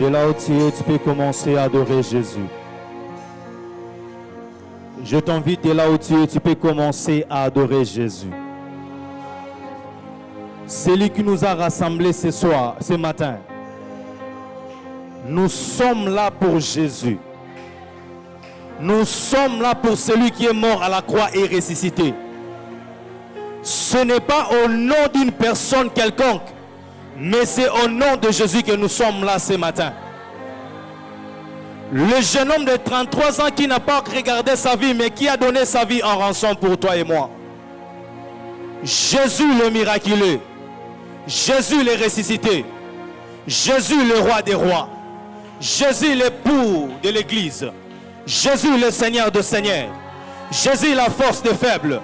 De là où tu es, tu peux commencer à adorer Jésus. Je t'invite de là où tu peux commencer à adorer Jésus. C'est lui qui nous a rassemblés ce matin. Nous sommes là pour Jésus. Nous sommes là pour celui qui est mort à la croix et ressuscité. Ce n'est pas au nom d'une personne quelconque, mais c'est au nom de Jésus que nous sommes là ce matin. Le jeune homme de 33 ans qui n'a pas regardé sa vie, mais qui a donné sa vie en rançon pour toi et moi. Jésus le miraculeux. Jésus le ressuscité. Jésus le roi des rois. Jésus l'époux de l'église. Jésus le Seigneur de Seigneurs. Jésus la force des faibles.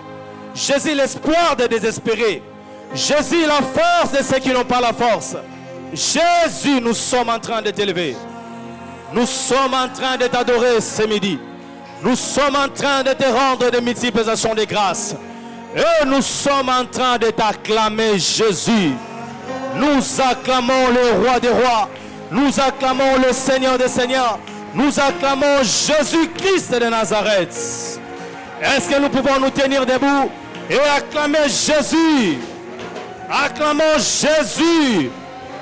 Jésus l'espoir des désespérés. Jésus la force de ceux qui n'ont pas la force. Jésus, nous sommes en train de t'élever. Nous sommes en train de t'adorer ce midi. Nous sommes en train de te rendre de multiples actions de grâce. Et nous sommes en train de t'acclamer Jésus. Nous acclamons le roi des rois. Nous acclamons le Seigneur des seigneurs. Nous acclamons Jésus-Christ de Nazareth. Est-ce que nous pouvons nous tenir debout et acclamer Jésus? Acclamons Jésus.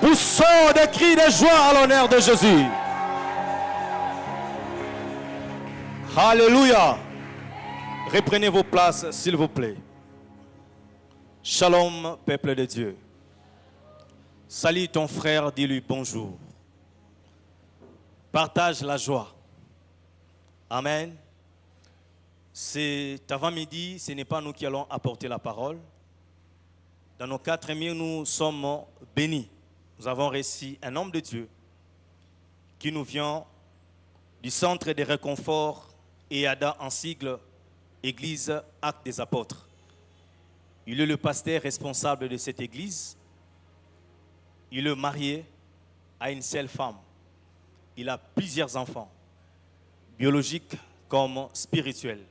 Poussons des cris de joie à l'honneur de Jésus. Alléluia. Reprenez vos places, s'il vous plaît. Shalom, peuple de Dieu. Salut ton frère, dis-lui bonjour. Partage la joie. Amen. C'est avant-midi, ce n'est pas nous qui allons apporter la parole. Dans nos 4 murs, nous sommes bénis. Nous avons reçu un homme de Dieu qui nous vient du centre de réconfort EADA en sigle Église Actes des Apôtres. Il est le pasteur responsable de cette église. Il est marié à une seule femme. Il a plusieurs enfants, biologiques comme spirituels.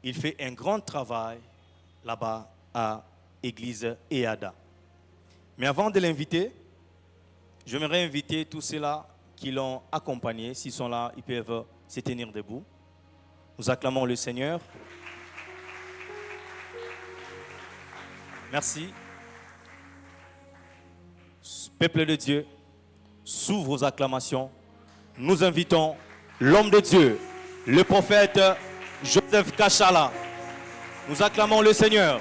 Il fait un grand travail là-bas à l'église EADA. Mais avant de l'inviter, j'aimerais inviter tous ceux-là qui l'ont accompagné. S'ils sont là, ils peuvent se tenir debout. Nous acclamons le Seigneur. Merci. Peuple de Dieu, sous vos acclamations, nous invitons l'homme de Dieu, le prophète Joseph Kachala. Nous acclamons le Seigneur.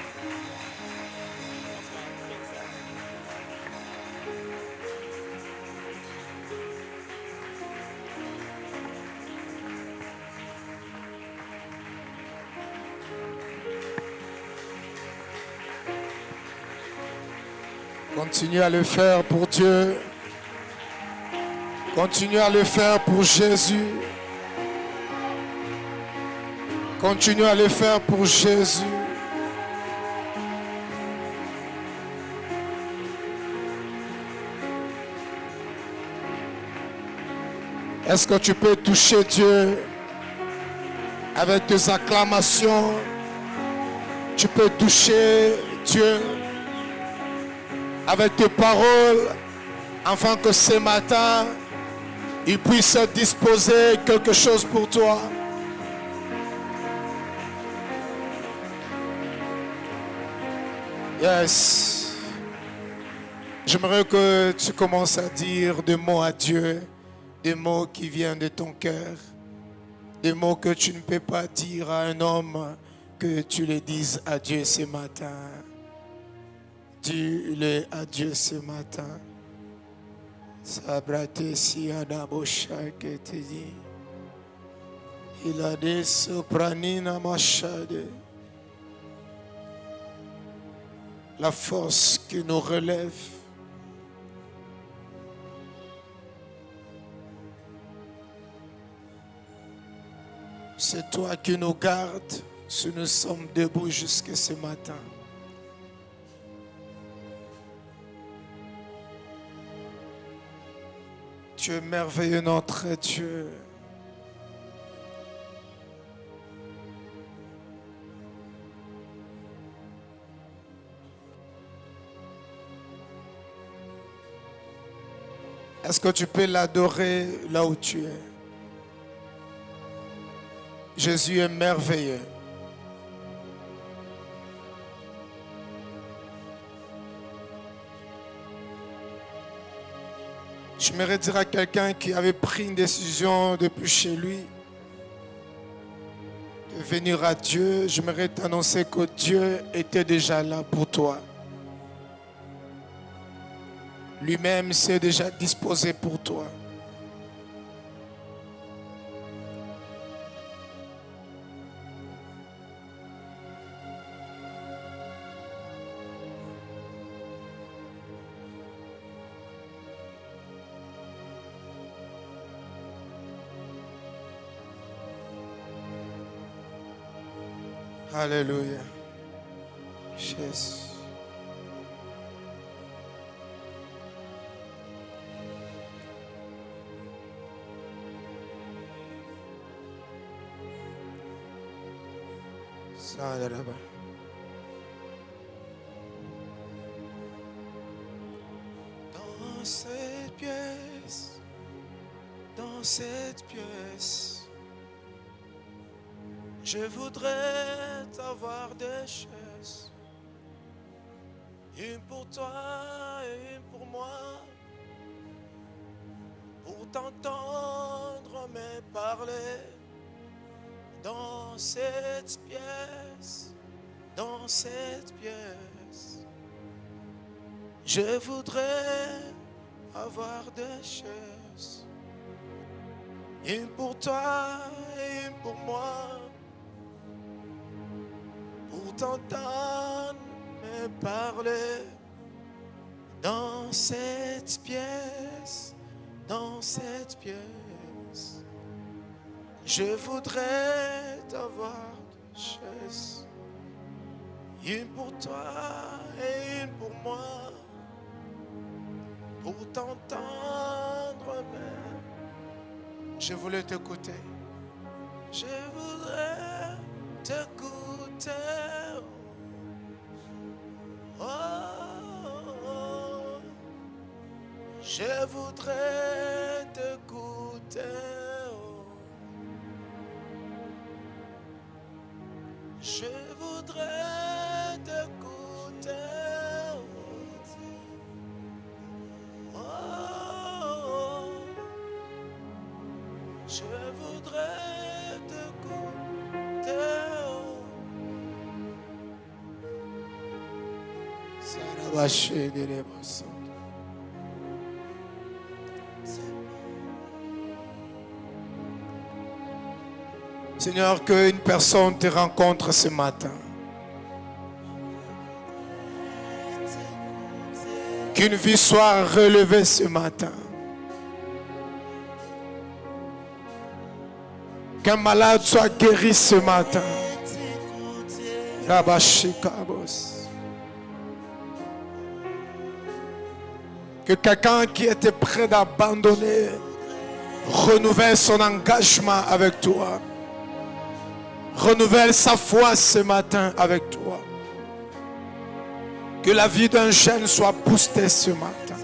Continue à le faire pour Dieu. Continue à le faire pour Jésus. Continue à le faire pour Jésus. Est-ce que tu peux toucher Dieu avec tes acclamations? Tu peux toucher Dieu avec tes paroles, afin que ce matin, il puisse disposer quelque chose pour toi. Yes. J'aimerais que tu commences à dire des mots à Dieu, des mots qui viennent de ton cœur, des mots que tu ne peux pas dire à un homme, que tu les dises à Dieu ce matin. Dis-le à Dieu ce matin. Sabrate si adabosha que te dit. Il a des sopranina machade. La force qui nous relève. C'est toi qui nous gardes si nous sommes debout jusqu'à ce matin. Tu es merveilleux, notre Dieu. Est-ce que tu peux l'adorer là où tu es? Jésus est merveilleux. J'aimerais dire à quelqu'un qui avait pris une décision depuis chez lui de venir à Dieu, j'aimerais t'annoncer que Dieu était déjà là pour toi. Lui-même s'est déjà disposé pour toi. Alléluia. Jésus. Ça, là-bas. Dans cette pièce, je voudrais t'avoir des chaises, une pour toi et une pour moi, pour t'entendre me parler. Dans cette pièce, je voudrais avoir des chaises, une pour toi et une pour moi, pour t'entendre me parler. Dans cette pièce, je voudrais t'avoir des chaises, une pour toi et une pour moi, pour t'entendre même. Je voulais t'écouter. Je voudrais t'écouter. Oh, oh. Je voudrais t'écouter. Je voudrais t'écouter. Oh, oh. Je voudrais t'écouter. Sarabashé de l'émotion. Seigneur, qu'une personne te rencontre ce matin. Qu'une vie soit relevée ce matin. Qu'un malade soit guéri ce matin. Que quelqu'un qui était prêt d'abandonner renouvelle son engagement avec toi. Renouvelle sa foi ce matin avec toi. Que la vie d'un jeune soit boostée ce matin.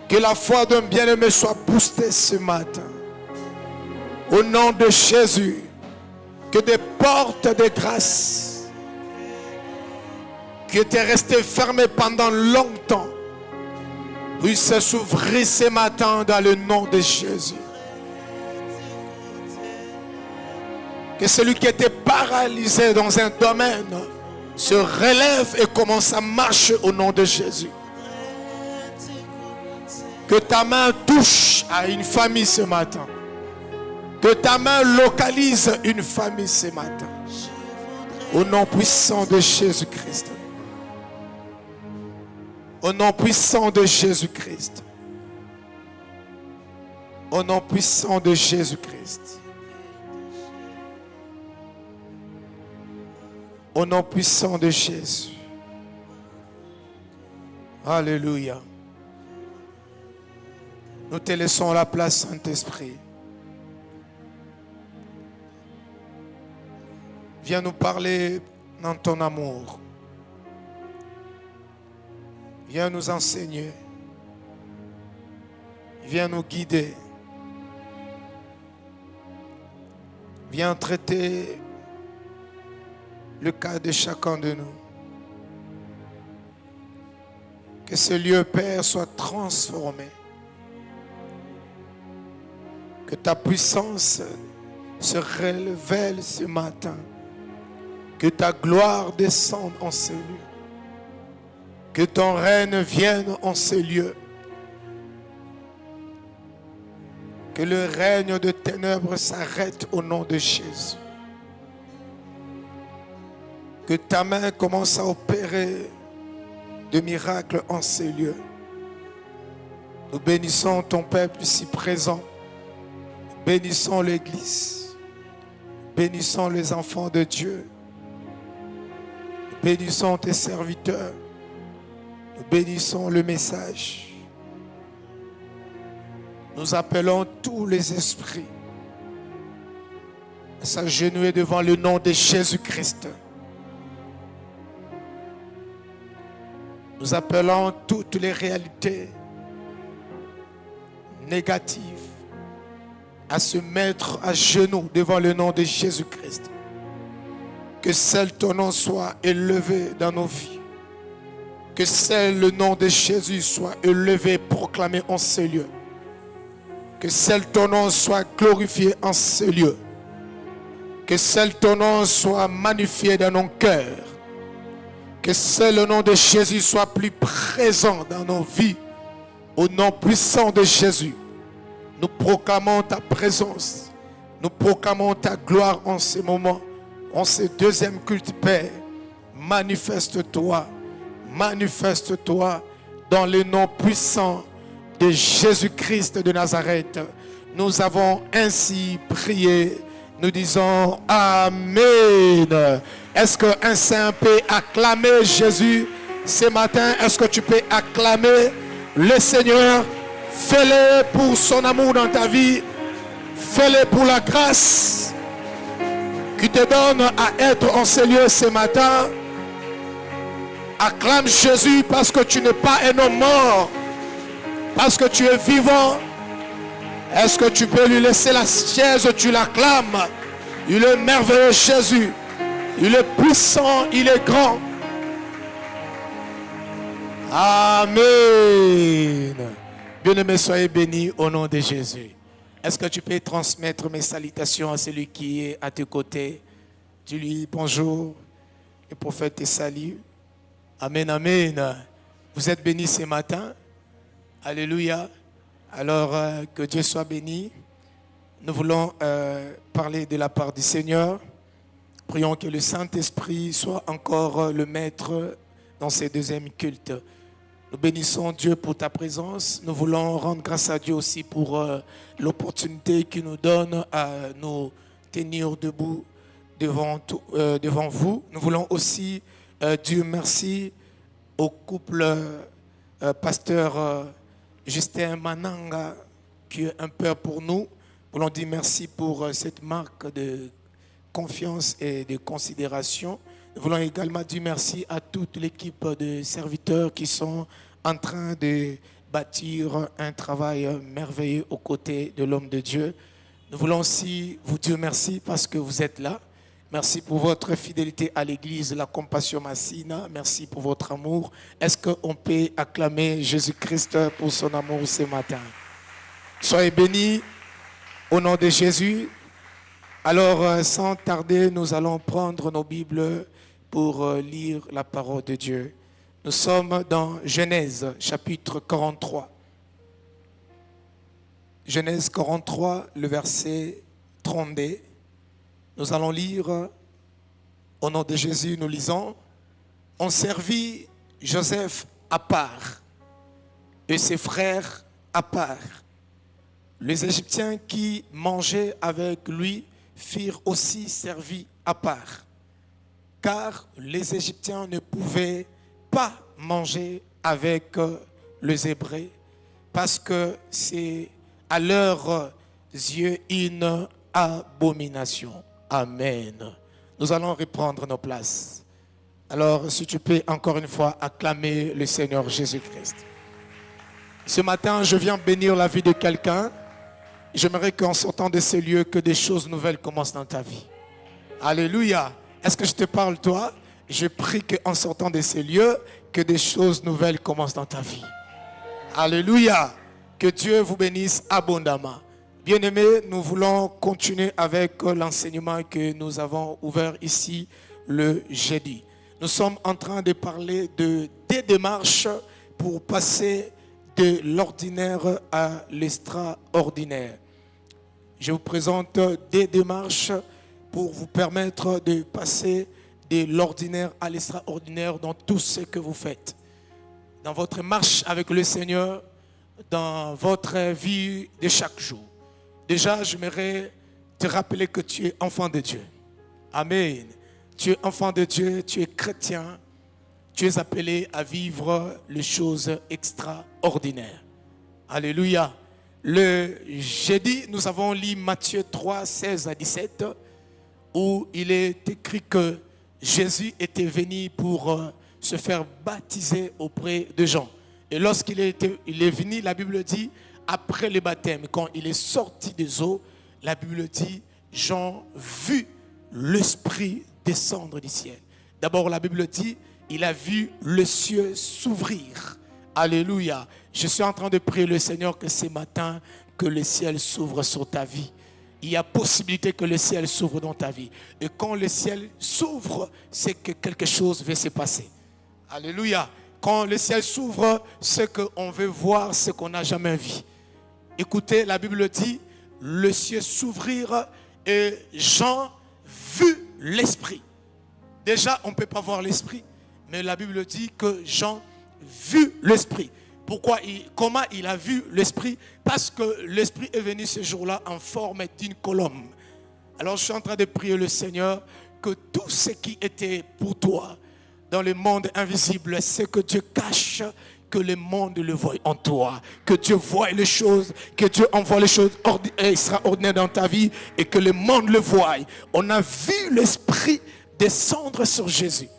Que la foi d'un bien-aimé soit boostée ce matin. Au nom de Jésus, que des portes de grâce qui étaient restées fermées pendant longtemps puissent s'ouvrir ce matin dans le nom de Jésus. Que celui qui était paralysé dans un domaine se relève et commence à marcher au nom de Jésus. Que ta main touche à une famille ce matin. Que ta main localise une famille ce matin. Au nom puissant de Jésus-Christ. Au nom puissant de Jésus-Christ. Au nom puissant de Jésus-Christ. Au nom puissant de Jésus. Alléluia. Nous te laissons la place, Saint-Esprit. Viens nous parler dans ton amour. Viens nous enseigner. Viens nous guider. Viens traiter le cas de chacun de nous. Que ce lieu, Père, soit transformé. Que ta puissance se révèle ce matin. Que ta gloire descende en ce lieu. Que ton règne vienne en ce lieu. Que le règne de ténèbres s'arrête au nom de Jésus. Que ta main commence à opérer de miracles en ces lieux. Nous bénissons ton peuple ici présent. Bénissons l'Église. Bénissons les enfants de Dieu. Bénissons tes serviteurs. Nous bénissons le message. Nous appelons tous les esprits à s'agenouiller devant le nom de Jésus-Christ. Nous appelons toutes les réalités négatives à se mettre à genoux devant le nom de Jésus-Christ. Que seul ton nom soit élevé dans nos vies. Que seul le nom de Jésus soit élevé, proclamé en ce lieu. Que seul ton nom soit glorifié en ce lieu. Que seul ton nom soit magnifié dans nos cœurs. Que seul le nom de Jésus soit plus présent dans nos vies. Au nom puissant de Jésus, nous proclamons ta présence. Nous proclamons ta gloire en ce moment. En ce deuxième culte, Père. Manifeste-toi. Manifeste-toi dans le nom puissant de Jésus-Christ de Nazareth. Nous avons ainsi prié. Nous disons Amen. Est-ce qu'un saint peut acclamer Jésus ce matin? Est-ce que tu peux acclamer le Seigneur? Fais-le pour son amour dans ta vie. Fais-le pour la grâce qui te donne à être en ce lieu ce matin. Acclame Jésus parce que tu n'es pas un homme mort. Parce que tu es vivant. Est-ce que tu peux lui laisser la chaise? Tu l'acclames. Il est merveilleux, Jésus. Il est puissant, il est grand. Amen. Bien-aimés, soyez bénis au nom de Jésus. Est-ce que tu peux transmettre mes salutations à celui qui est à tes côtés? Tu lui dis bonjour. Le prophète te salue. Amen, amen. Vous êtes bénis ce matin. Alléluia. Alors, que Dieu soit béni. Nous voulons parler de la part du Seigneur. Prions que le Saint-Esprit soit encore le maître dans ces deuxièmes cultes. Nous bénissons Dieu pour ta présence. Nous voulons rendre grâce à Dieu aussi pour l'opportunité qu'il nous donne à nous tenir debout devant vous. Nous voulons aussi dire merci au couple pasteur Justin Mananga, qui est un père pour nous. Nous voulons dire merci pour cette marque de confiance et de considération. Nous voulons également dire merci à toute l'équipe de serviteurs qui sont en train de bâtir un travail merveilleux aux côtés de l'homme de Dieu. Nous voulons aussi vous dire merci parce que vous êtes là. Merci pour votre fidélité à l'église, la Compassion Massina. Merci pour votre amour. Est-ce qu'on peut acclamer Jésus-Christ pour son amour ce matin? Soyez bénis au nom de Jésus. Alors, sans tarder, nous allons prendre nos Bibles pour lire la parole de Dieu. Nous sommes dans Genèse, chapitre 43. Genèse 43, le verset 32. Nous allons lire, au nom de Jésus, nous lisons. On servit Joseph à part et ses frères à part. Les Égyptiens qui mangeaient avec lui firent aussi servi à part, car les Égyptiens ne pouvaient pas manger avec les Hébreux, parce que c'est à leurs yeux une abomination. Amen. Nous allons reprendre nos places. Alors, si tu peux encore une fois acclamer le Seigneur Jésus-Christ. Ce matin, je viens bénir la vie de quelqu'un. J'aimerais qu'en sortant de ces lieux, que des choses nouvelles commencent dans ta vie. Alléluia. Est-ce que je te parle, toi? Je prie qu'en sortant de ces lieux, que des choses nouvelles commencent dans ta vie. Alléluia. Que Dieu vous bénisse abondamment. Bien-aimés, nous voulons continuer avec l'enseignement que nous avons ouvert ici le jeudi. Nous sommes en train de parler de des démarches pour passer de l'ordinaire à l'extraordinaire. Je vous présente des démarches pour vous permettre de passer de l'ordinaire à l'extraordinaire dans tout ce que vous faites. Dans votre marche avec le Seigneur, dans votre vie de chaque jour. Déjà, j'aimerais te rappeler que tu es enfant de Dieu. Amen. Tu es enfant de Dieu, tu es chrétien. Tu es appelé à vivre les choses extraordinaires. Alléluia. Le jeudi, nous avons lu Matthieu 3, 16 à 17, où il est écrit que Jésus était venu pour se faire baptiser auprès de Jean. Et lorsqu'il est venu, la Bible dit, après le baptême, quand il est sorti des eaux, la Bible dit, Jean vit l'Esprit descendre du ciel. D'abord, la Bible dit, il a vu le ciel s'ouvrir. Alléluia. Je suis en train de prier le Seigneur que ce matin, que le ciel s'ouvre sur ta vie. Il y a possibilité que le ciel s'ouvre dans ta vie. Et quand le ciel s'ouvre, c'est que quelque chose va se passer. Alléluia. Quand le ciel s'ouvre, c'est qu'on veut voir ce qu'on n'a jamais vu. Écoutez, la Bible dit, le ciel s'ouvrir et Jean vit l'Esprit. Déjà, on ne peut pas voir l'Esprit, mais la Bible dit que Jean vit l'Esprit. Comment il a vu l'Esprit? Parce que l'Esprit est venu ce jour-là en forme d'une colombe. Alors je suis en train de prier le Seigneur que tout ce qui était pour toi dans le monde invisible, c'est que Dieu cache, que le monde le voie en toi, que Dieu voie les choses, que Dieu envoie les choses extraordinaires dans ta vie et que le monde le voie. On a vu l'Esprit descendre sur Jésus.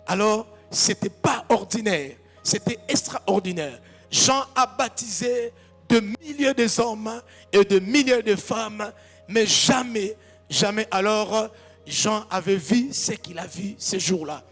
Alors, ce n'était pas ordinaire, c'était extraordinaire. Jean a baptisé de milliers d'hommes et de milliers de femmes, mais jamais alors Jean avait vu ce qu'il a vu ce jour-là.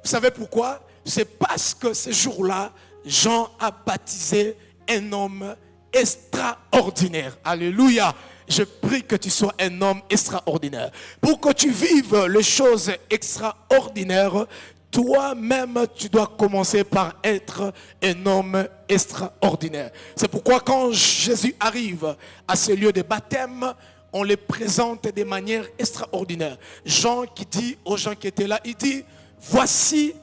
Vous savez pourquoi? C'est parce que ce jour-là, Jean a baptisé un homme extraordinaire. Alléluia. Je prie que tu sois un homme extraordinaire. Pour que tu vives les choses extraordinaires, toi-même, tu dois commencer par être un homme extraordinaire. C'est pourquoi quand Jésus arrive à ce lieu de baptême, on le présente de manière extraordinaire. Jean qui dit aux gens qui étaient là, il dit, voici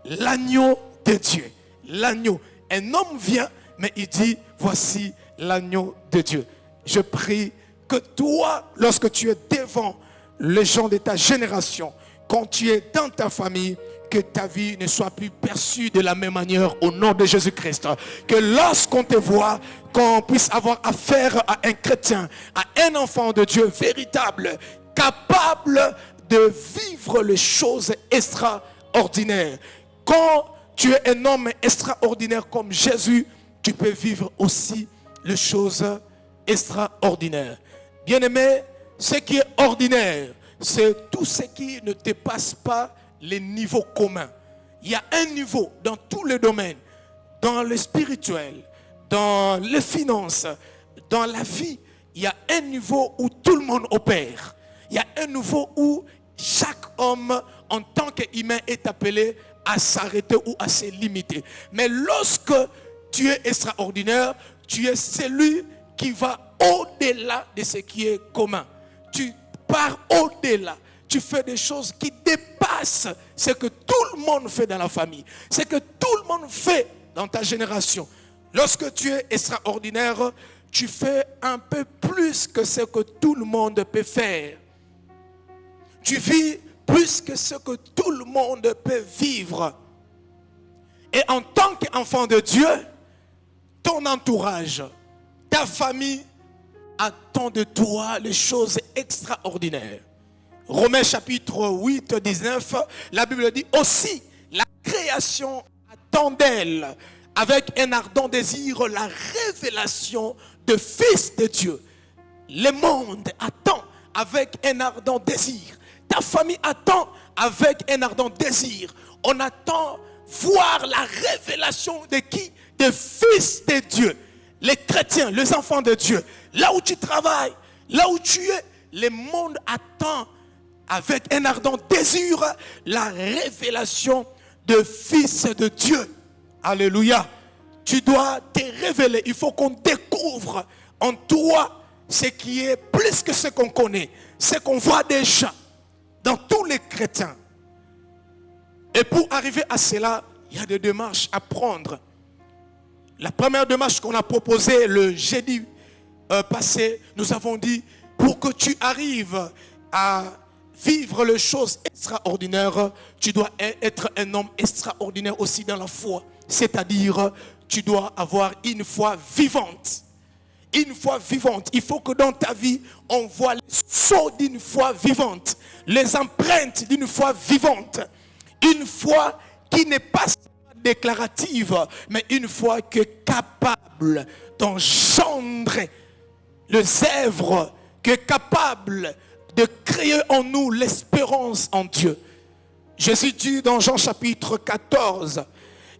l'agneau de Dieu. L'agneau. Un homme vient, mais il dit, voici l'agneau de Dieu. Je prie que toi, lorsque tu es devant les gens de ta génération, quand tu es dans ta famille, que ta vie ne soit plus perçue de la même manière au nom de Jésus-Christ. Que lorsqu'on te voit, qu'on puisse avoir affaire à un chrétien, à un enfant de Dieu véritable, capable de vivre les choses extraordinaires. Quand tu es un homme extraordinaire comme Jésus, tu peux vivre aussi les choses extraordinaires. Bien-aimé, ce qui est ordinaire, c'est tout ce qui ne dépasse pas les niveaux communs. Il y a un niveau dans tous les domaines, dans le spirituel, dans les finances, dans la vie. Il y a un niveau où tout le monde opère. Il y a un niveau où chaque homme, en tant qu'humain, est appelé à s'arrêter ou à se limiter. Mais lorsque tu es extraordinaire, tu es celui qui va au-delà de ce qui est commun. Tu pars au-delà. Tu fais des choses qui dépassent ce que tout le monde fait dans la famille. Ce que tout le monde fait dans ta génération. Lorsque tu es extraordinaire, tu fais un peu plus que ce que tout le monde peut faire. Tu vis plus que ce que tout le monde peut vivre. Et en tant qu'enfant de Dieu, ton entourage, ta famille attend de toi les choses extraordinaires. Romains chapitre 8, 19, la Bible dit aussi, la création attend d'elle avec un ardent désir la révélation de Fils de Dieu. Le monde attend avec un ardent désir. Ta famille attend avec un ardent désir. On attend voir la révélation de qui? De Fils de Dieu. Les chrétiens, les enfants de Dieu. Là où tu travailles, là où tu es, le monde attend avec un ardent désir la révélation de Fils de Dieu. Alléluia. Tu dois te révéler. Il faut qu'on découvre en toi ce qui est plus que ce qu'on connaît. Ce qu'on voit déjà dans tous les chrétiens. Et pour arriver à cela, il y a des démarches à prendre. La première démarche qu'on a proposée le jeudi passé, nous avons dit, pour que tu arrives à vivre les choses extraordinaires, tu dois être un homme extraordinaire aussi dans la foi. C'est-à-dire, tu dois avoir une foi vivante. Une foi vivante. Il faut que dans ta vie, on voit les sauts d'une foi vivante. Les empreintes d'une foi vivante. Une foi qui n'est pas déclarative, mais une foi qui est capable d'engendrer les œuvres, qui est capable de créer en nous l'espérance en Dieu. Jésus dit dans Jean chapitre 14,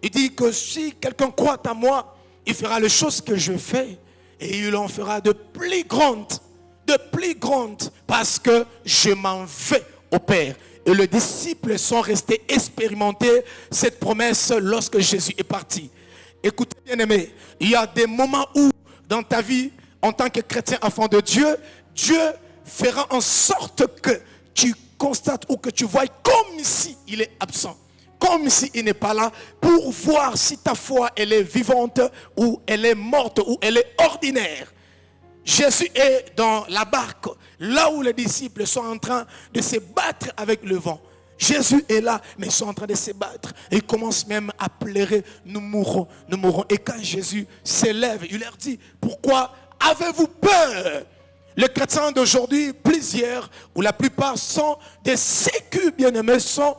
il dit que si quelqu'un croit à moi, il fera les choses que je fais et il en fera de plus grandes, parce que je m'en vais au Père. Et les disciples sont restés expérimenter cette promesse lorsque Jésus est parti. Écoutez bien aimé, il y a des moments où dans ta vie, en tant que chrétien enfant de Dieu, Dieu fera en sorte que tu constates ou que tu vois comme si il est absent. Comme s'il n'est pas là pour voir si ta foi elle est vivante ou elle est morte ou elle est ordinaire. Jésus est dans la barque, là où les disciples sont en train de se battre avec le vent. Jésus est là, mais ils sont en train de se battre. Et ils commencent même à pleurer, nous mourrons, nous mourrons. Et quand Jésus s'élève, il leur dit, pourquoi avez-vous peur? Les chrétiens d'aujourd'hui, plusieurs, ou la plupart sont des sécus bien-aimés, sont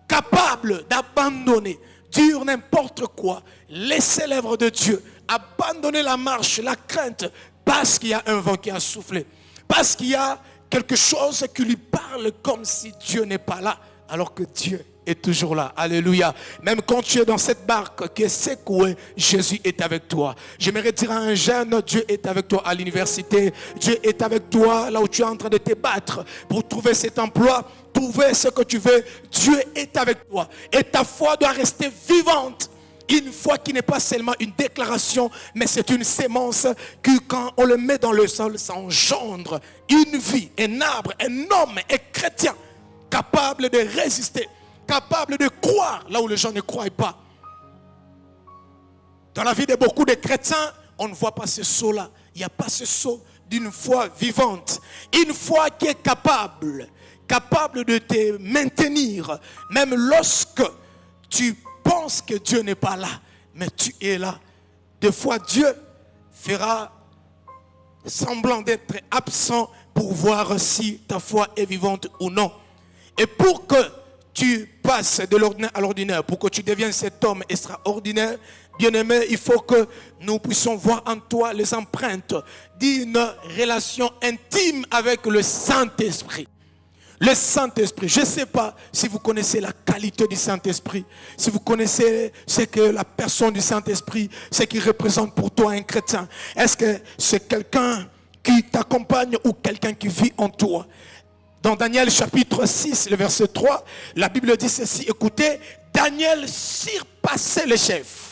capables d'abandonner, dire n'importe quoi, laisser l'œuvre de Dieu, abandonner la marche, la crainte, parce qu'il y a un vent qui a soufflé, parce qu'il y a quelque chose qui lui parle comme si Dieu n'est pas là, alors que Dieu est toujours là. Alléluia. Même quand tu es dans cette barque qui est secouée, Jésus est avec toi. J'aimerais dire à un jeune, Dieu est avec toi à l'université, Dieu est avec toi là où tu es en train de te battre pour trouver cet emploi, trouver ce que tu veux. Dieu est avec toi et ta foi doit rester vivante. Une foi qui n'est pas seulement une déclaration, mais c'est une sémence que quand on le met dans le sol, ça engendre une vie, un arbre, un homme, un chrétien capable de résister, capable de croire là où les gens ne croient pas. Dans la vie de beaucoup de chrétiens, on ne voit pas ce saut-là. Il n'y a pas ce saut d'une foi vivante. Une foi qui est capable de te maintenir, même lorsque tu penses que Dieu n'est pas là, mais tu es là. Des fois, Dieu fera semblant d'être absent pour voir si ta foi est vivante ou non. Et pour que tu passes de l'ordinaire à l'ordinaire, pour que tu deviennes cet homme extraordinaire, bien-aimé, il faut que nous puissions voir en toi les empreintes d'une relation intime avec le Saint-Esprit. Le Saint-Esprit, je ne sais pas si vous connaissez la qualité du Saint-Esprit, si vous connaissez ce que la personne du Saint-Esprit, ce qui représente pour toi un chrétien. Est-ce que c'est quelqu'un qui t'accompagne ou quelqu'un qui vit en toi? Dans Daniel chapitre 6, le verset 3, la Bible dit ceci, écoutez, Daniel surpassait les chefs.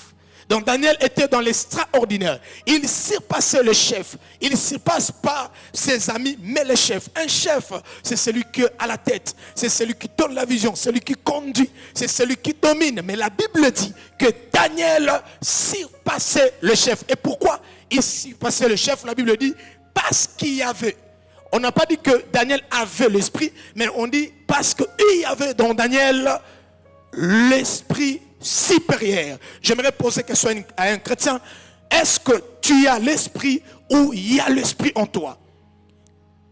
Donc Daniel était dans l'extraordinaire. Il surpassait le chef. Il ne surpasse pas ses amis, mais le chef. Un chef, c'est celui qui est à la tête. C'est celui qui donne la vision, celui qui conduit. C'est celui qui domine. Mais la Bible dit que Daniel surpassait le chef. Et pourquoi il surpassait le chef? La Bible dit parce qu'il y avait. On n'a pas dit que Daniel avait l'esprit, mais on dit parce qu'il y avait dans Daniel l'esprit supérieur. J'aimerais poser une question à un chrétien. Est-ce que tu as l'esprit ou il y a l'esprit en toi?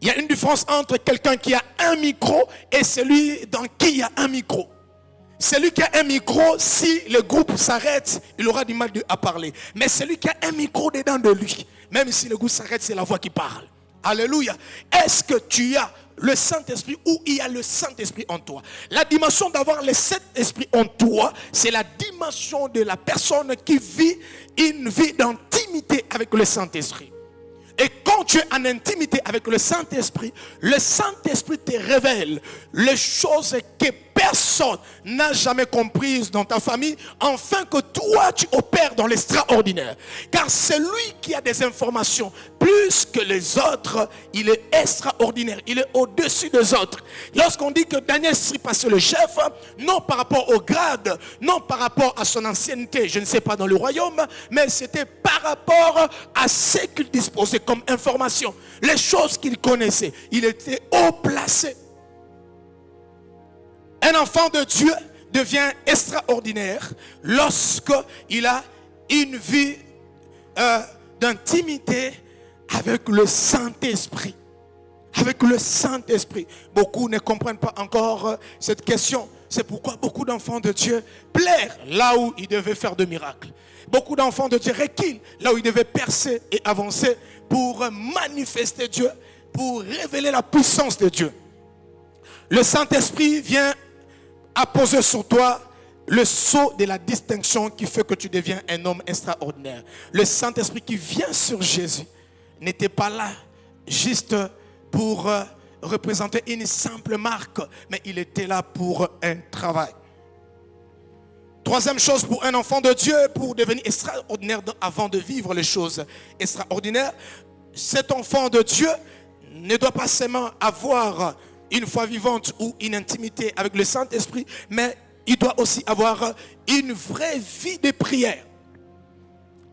Il y a une différence entre quelqu'un qui a un micro et celui dans qui il y a un micro. Celui qui a un micro, si le groupe s'arrête, il aura du mal à parler. Mais celui qui a un micro dedans de lui, même si le groupe s'arrête, c'est la voix qui parle. Alléluia. Est-ce que tu as le Saint-Esprit ou il y a le Saint-Esprit en toi? La dimension d'avoir le Saint-Esprit en toi, c'est la dimension de la personne qui vit une vie d'intimité avec le Saint-Esprit. Et quand tu es en intimité avec le Saint-Esprit te révèle les choses que personne n'a jamais comprises dans ta famille, afin que toi tu opères dans l'extraordinaire. Car celui qui a des informations plus que les autres, il est extraordinaire, il est au-dessus des autres. Lorsqu'on dit que Daniel passait le chef, non par rapport au grade, non par rapport à son ancienneté, je ne sais pas, dans le royaume, mais c'était par rapport à ce qu'il disposait comme information, les choses qu'il connaissait. Il était haut placé. Un enfant de Dieu devient extraordinaire lorsqu'il a une vie d'intimité avec le Saint-Esprit. Avec le Saint-Esprit. Beaucoup ne comprennent pas encore cette question. C'est pourquoi beaucoup d'enfants de Dieu plairent là où ils devaient faire de miracles. Beaucoup d'enfants de Dieu reculent là où ils devaient percer et avancer pour manifester Dieu, pour révéler la puissance de Dieu. Le Saint-Esprit vient à poser sur toi le sceau de la distinction qui fait que tu deviens un homme extraordinaire. Le Saint-Esprit qui vient sur Jésus n'était pas là juste pour représenter une simple marque, mais il était là pour un travail. Troisième chose pour un enfant de Dieu, pour devenir extraordinaire avant de vivre les choses extraordinaires, cet enfant de Dieu ne doit pas seulement avoir une foi vivante ou une intimité avec le Saint-Esprit, mais il doit aussi avoir une vraie vie de prière.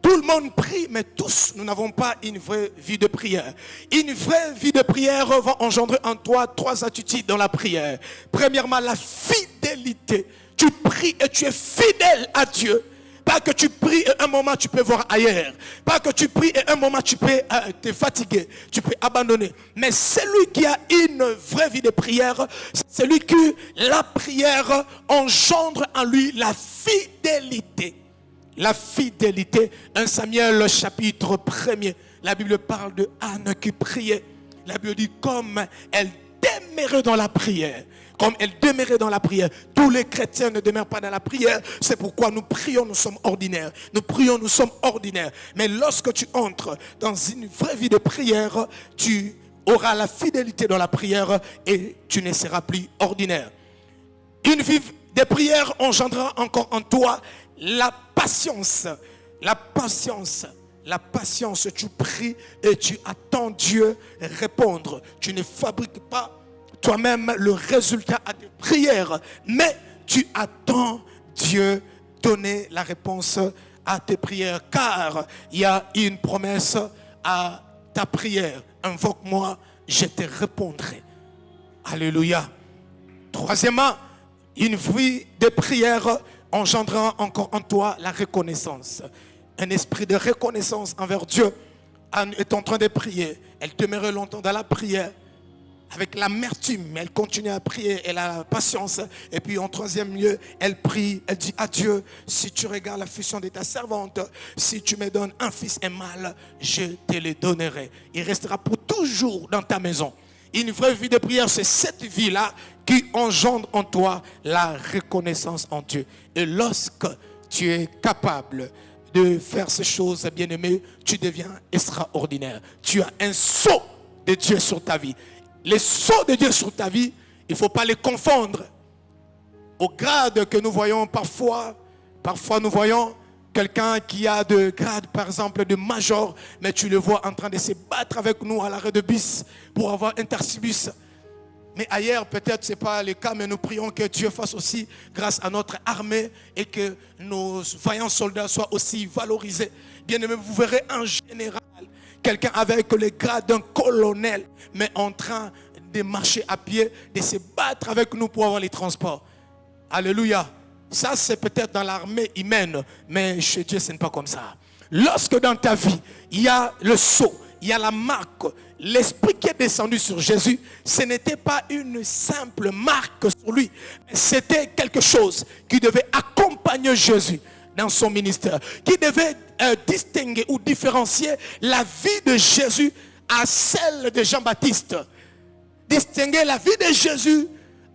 Tout le monde prie, mais tous, nous n'avons pas une vraie vie de prière. Une vraie vie de prière va engendrer en toi 3 attitudes dans la prière. Premièrement, la fidélité. Tu pries et tu es fidèle à Dieu. Pas que tu pries et un moment tu peux voir ailleurs. Pas que tu pries et un moment tu peux te fatiguer. Tu peux abandonner. Mais celui qui a une vraie vie de prière, c'est celui qui, la prière, engendre en lui la fidélité. La fidélité. 1 Samuel chapitre 1er. La Bible parle de Anne qui priait. La Bible dit comme elle demeurait dans la prière. Comme elle demeurait dans la prière. Tous les chrétiens ne demeurent pas dans la prière. C'est pourquoi nous prions, nous sommes ordinaires. Nous prions, nous sommes ordinaires. Mais lorsque tu entres dans une vraie vie de prière, tu auras la fidélité dans la prière et tu ne seras plus ordinaire. Une vie de prière engendrera encore en toi la patience. La patience. La patience, tu pries et tu attends Dieu répondre. Tu ne fabriques pas toi-même le résultat à tes prières, mais tu attends Dieu donner la réponse à tes prières, car il y a une promesse à ta prière. Invoque-moi, je te répondrai. Alléluia. Troisièmement, une vie de prière engendrera encore en toi la reconnaissance. Un esprit de reconnaissance envers Dieu. Anne est en train de prier. Elle demeurait longtemps dans la prière. Avec l'amertume, mais elle continue à prier, elle a la patience. Et puis en troisième lieu, elle prie, elle dit à Dieu, si tu regardes l'affliction de ta servante, si tu me donnes un fils et mal, je te le donnerai. Il restera pour toujours dans ta maison. Une vraie vie de prière, c'est cette vie-là qui engendre en toi la reconnaissance en Dieu. Et lorsque tu es capable de faire ces choses, bien-aimé, tu deviens extraordinaire. Tu as un sceau de Dieu sur ta vie. Les sceaux de Dieu sur ta vie, il ne faut pas les confondre au grade que nous voyons parfois. Parfois nous voyons quelqu'un qui a de grade, par exemple de major, mais tu le vois en train de se battre avec nous à l'arrêt de bus pour avoir Intersibus. Mais ailleurs, peut-être ce n'est pas le cas, mais nous prions que Dieu fasse aussi grâce à notre armée et que nos vaillants soldats soient aussi valorisés. Bien aimé, vous verrez en général quelqu'un avec le grade d'un colonel, mais en train de marcher à pied, de se battre avec nous pour avoir les transports. Alléluia. Ça, c'est peut-être dans l'armée humaine, mais chez Dieu, ce n'est pas comme ça. Lorsque dans ta vie, il y a le sceau, il y a la marque. L'esprit qui est descendu sur Jésus, ce n'était pas une simple marque sur lui. C'était quelque chose qui devait accompagner Jésus dans son ministère, qui devait distinguer ou différencier la vie de Jésus à celle de Jean-Baptiste. Distinguer la vie de Jésus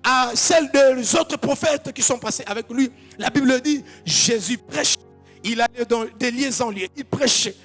à celle des autres prophètes qui sont passés avec lui. La Bible dit, Jésus prêchait. Il allait dans des lieux en lieux, il prêchait.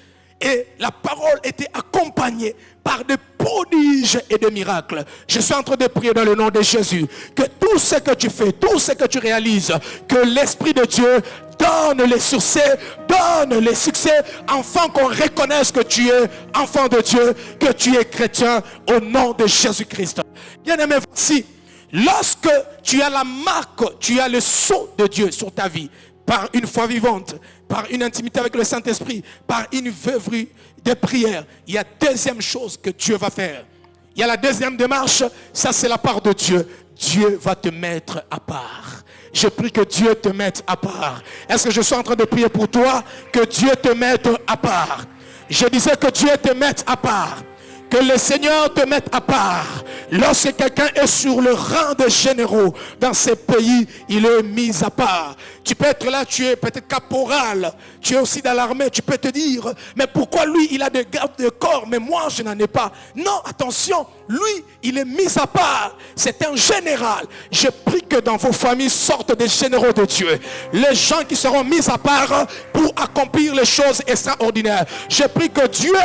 Et la parole était accompagnée par des prodiges et des miracles. Je suis en train de prier dans le nom de Jésus, que tout ce que tu fais, tout ce que tu réalises, que l'Esprit de Dieu donne les succès, donne les succès, afin qu'on reconnaisse que tu es enfant de Dieu, que tu es chrétien, au nom de Jésus-Christ. Bien-aimé, voici, lorsque tu as la marque, tu as le sceau de Dieu sur ta vie, par une foi vivante, par une intimité avec le Saint-Esprit, par une veuverie de prière, il y a deuxième chose que Dieu va faire. Il y a la deuxième démarche, ça c'est la part de Dieu. Dieu va te mettre à part. Je prie que Dieu te mette à part. Est-ce que je suis en train de prier pour toi? Que Dieu te mette à part. Je disais que Dieu te mette à part. Que le Seigneur te mette à part. Lorsque quelqu'un est sur le rang de généraux dans ces pays, il est mis à part. Tu peux être là, tu es peut-être caporal, tu es aussi dans l'armée, tu peux te dire, mais pourquoi lui il a des gardes de corps, mais moi je n'en ai pas. Non, attention, lui il est mis à part, c'est un général. Je prie que dans vos familles sortent des généraux de Dieu, les gens qui seront mis à part pour accomplir les choses extraordinaires. Je prie que Dieu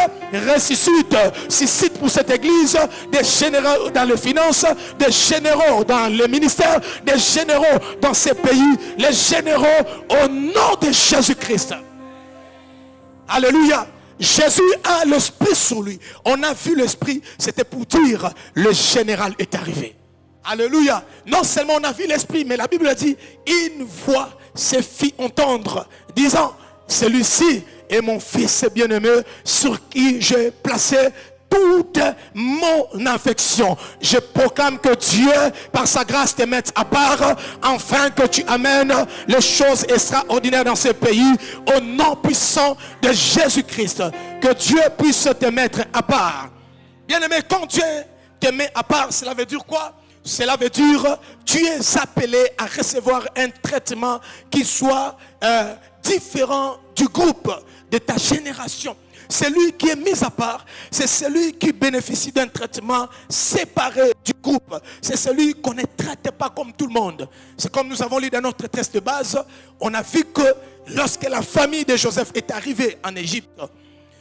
suscite pour cette église des généraux dans les finances, des généraux dans les ministères, des généraux dans ces pays, les généraux au nom de Jésus-Christ. Alléluia. Jésus a l'esprit sur lui. On a vu l'esprit, c'était pour dire le général est arrivé. Alléluia. Non seulement on a vu l'esprit, mais la Bible dit une voix se fit entendre disant, celui-ci est mon fils bien-aimé sur qui j'ai placé toute mon affection. Je proclame que Dieu, par sa grâce, te mette à part, afin que tu amènes les choses extraordinaires dans ce pays, au nom puissant de Jésus-Christ. Que Dieu puisse te mettre à part. Bien-aimé, quand Dieu te met à part, cela veut dire quoi? Cela veut dire tu es appelé à recevoir un traitement qui soit différent du groupe, de ta génération. Celui qui est mis à part, c'est celui qui bénéficie d'un traitement séparé du groupe. C'est celui qu'on ne traite pas comme tout le monde. C'est comme nous avons lu dans notre texte de base, on a vu que lorsque la famille de Joseph est arrivée en Égypte,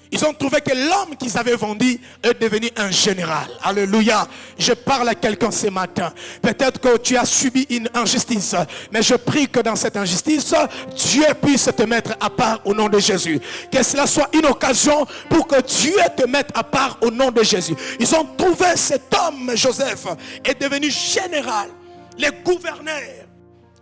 ils ont trouvé que l'homme qu'ils avaient vendu est devenu un général. Alléluia. Je parle à quelqu'un ce matin. Peut-être que tu as subi une injustice. Mais je prie que dans cette injustice, Dieu puisse te mettre à part au nom de Jésus. Que cela soit une occasion pour que Dieu te mette à part au nom de Jésus. Ils ont trouvé cet homme, Joseph, est devenu général, le gouverneur,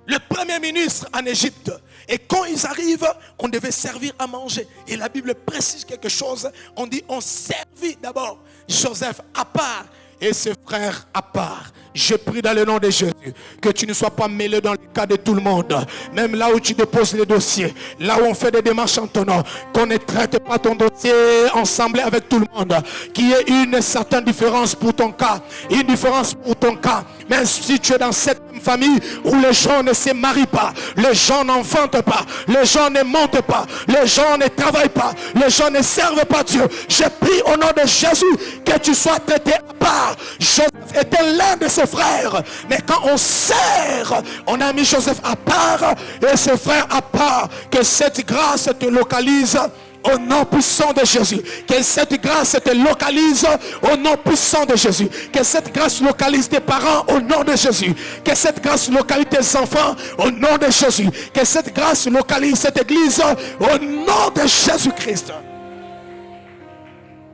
le premier ministre en Égypte. Et quand ils arrivent, on devait servir à manger. Et la Bible précise quelque chose. On dit, on servit d'abord Joseph à part et ses frères à part. Je prie dans le nom de Jésus que tu ne sois pas mêlé dans le cas de tout le monde. Même là où tu déposes les dossiers, là où on fait des démarches en ton nom, qu'on ne traite pas ton dossier ensemble avec tout le monde. Qu'il y ait une certaine différence pour ton cas, une différence pour ton cas. Même si tu es dans cette famille où les gens ne se marient pas, les gens n'enfantent pas, les gens ne montent pas, les gens ne travaillent pas, les gens ne servent pas Dieu. Je prie au nom de Jésus que tu sois traité à part. Joseph était l'un de ses frères, mais quand on sert, on a mis Joseph à part et ses frères à part. Que cette grâce te localise au nom puissant de Jésus. Que cette grâce te localise au nom puissant de Jésus. Que cette grâce localise tes parents au nom de Jésus. Que cette grâce localise tes enfants au nom de Jésus. Que cette grâce localise cette église au nom de Jésus-Christ.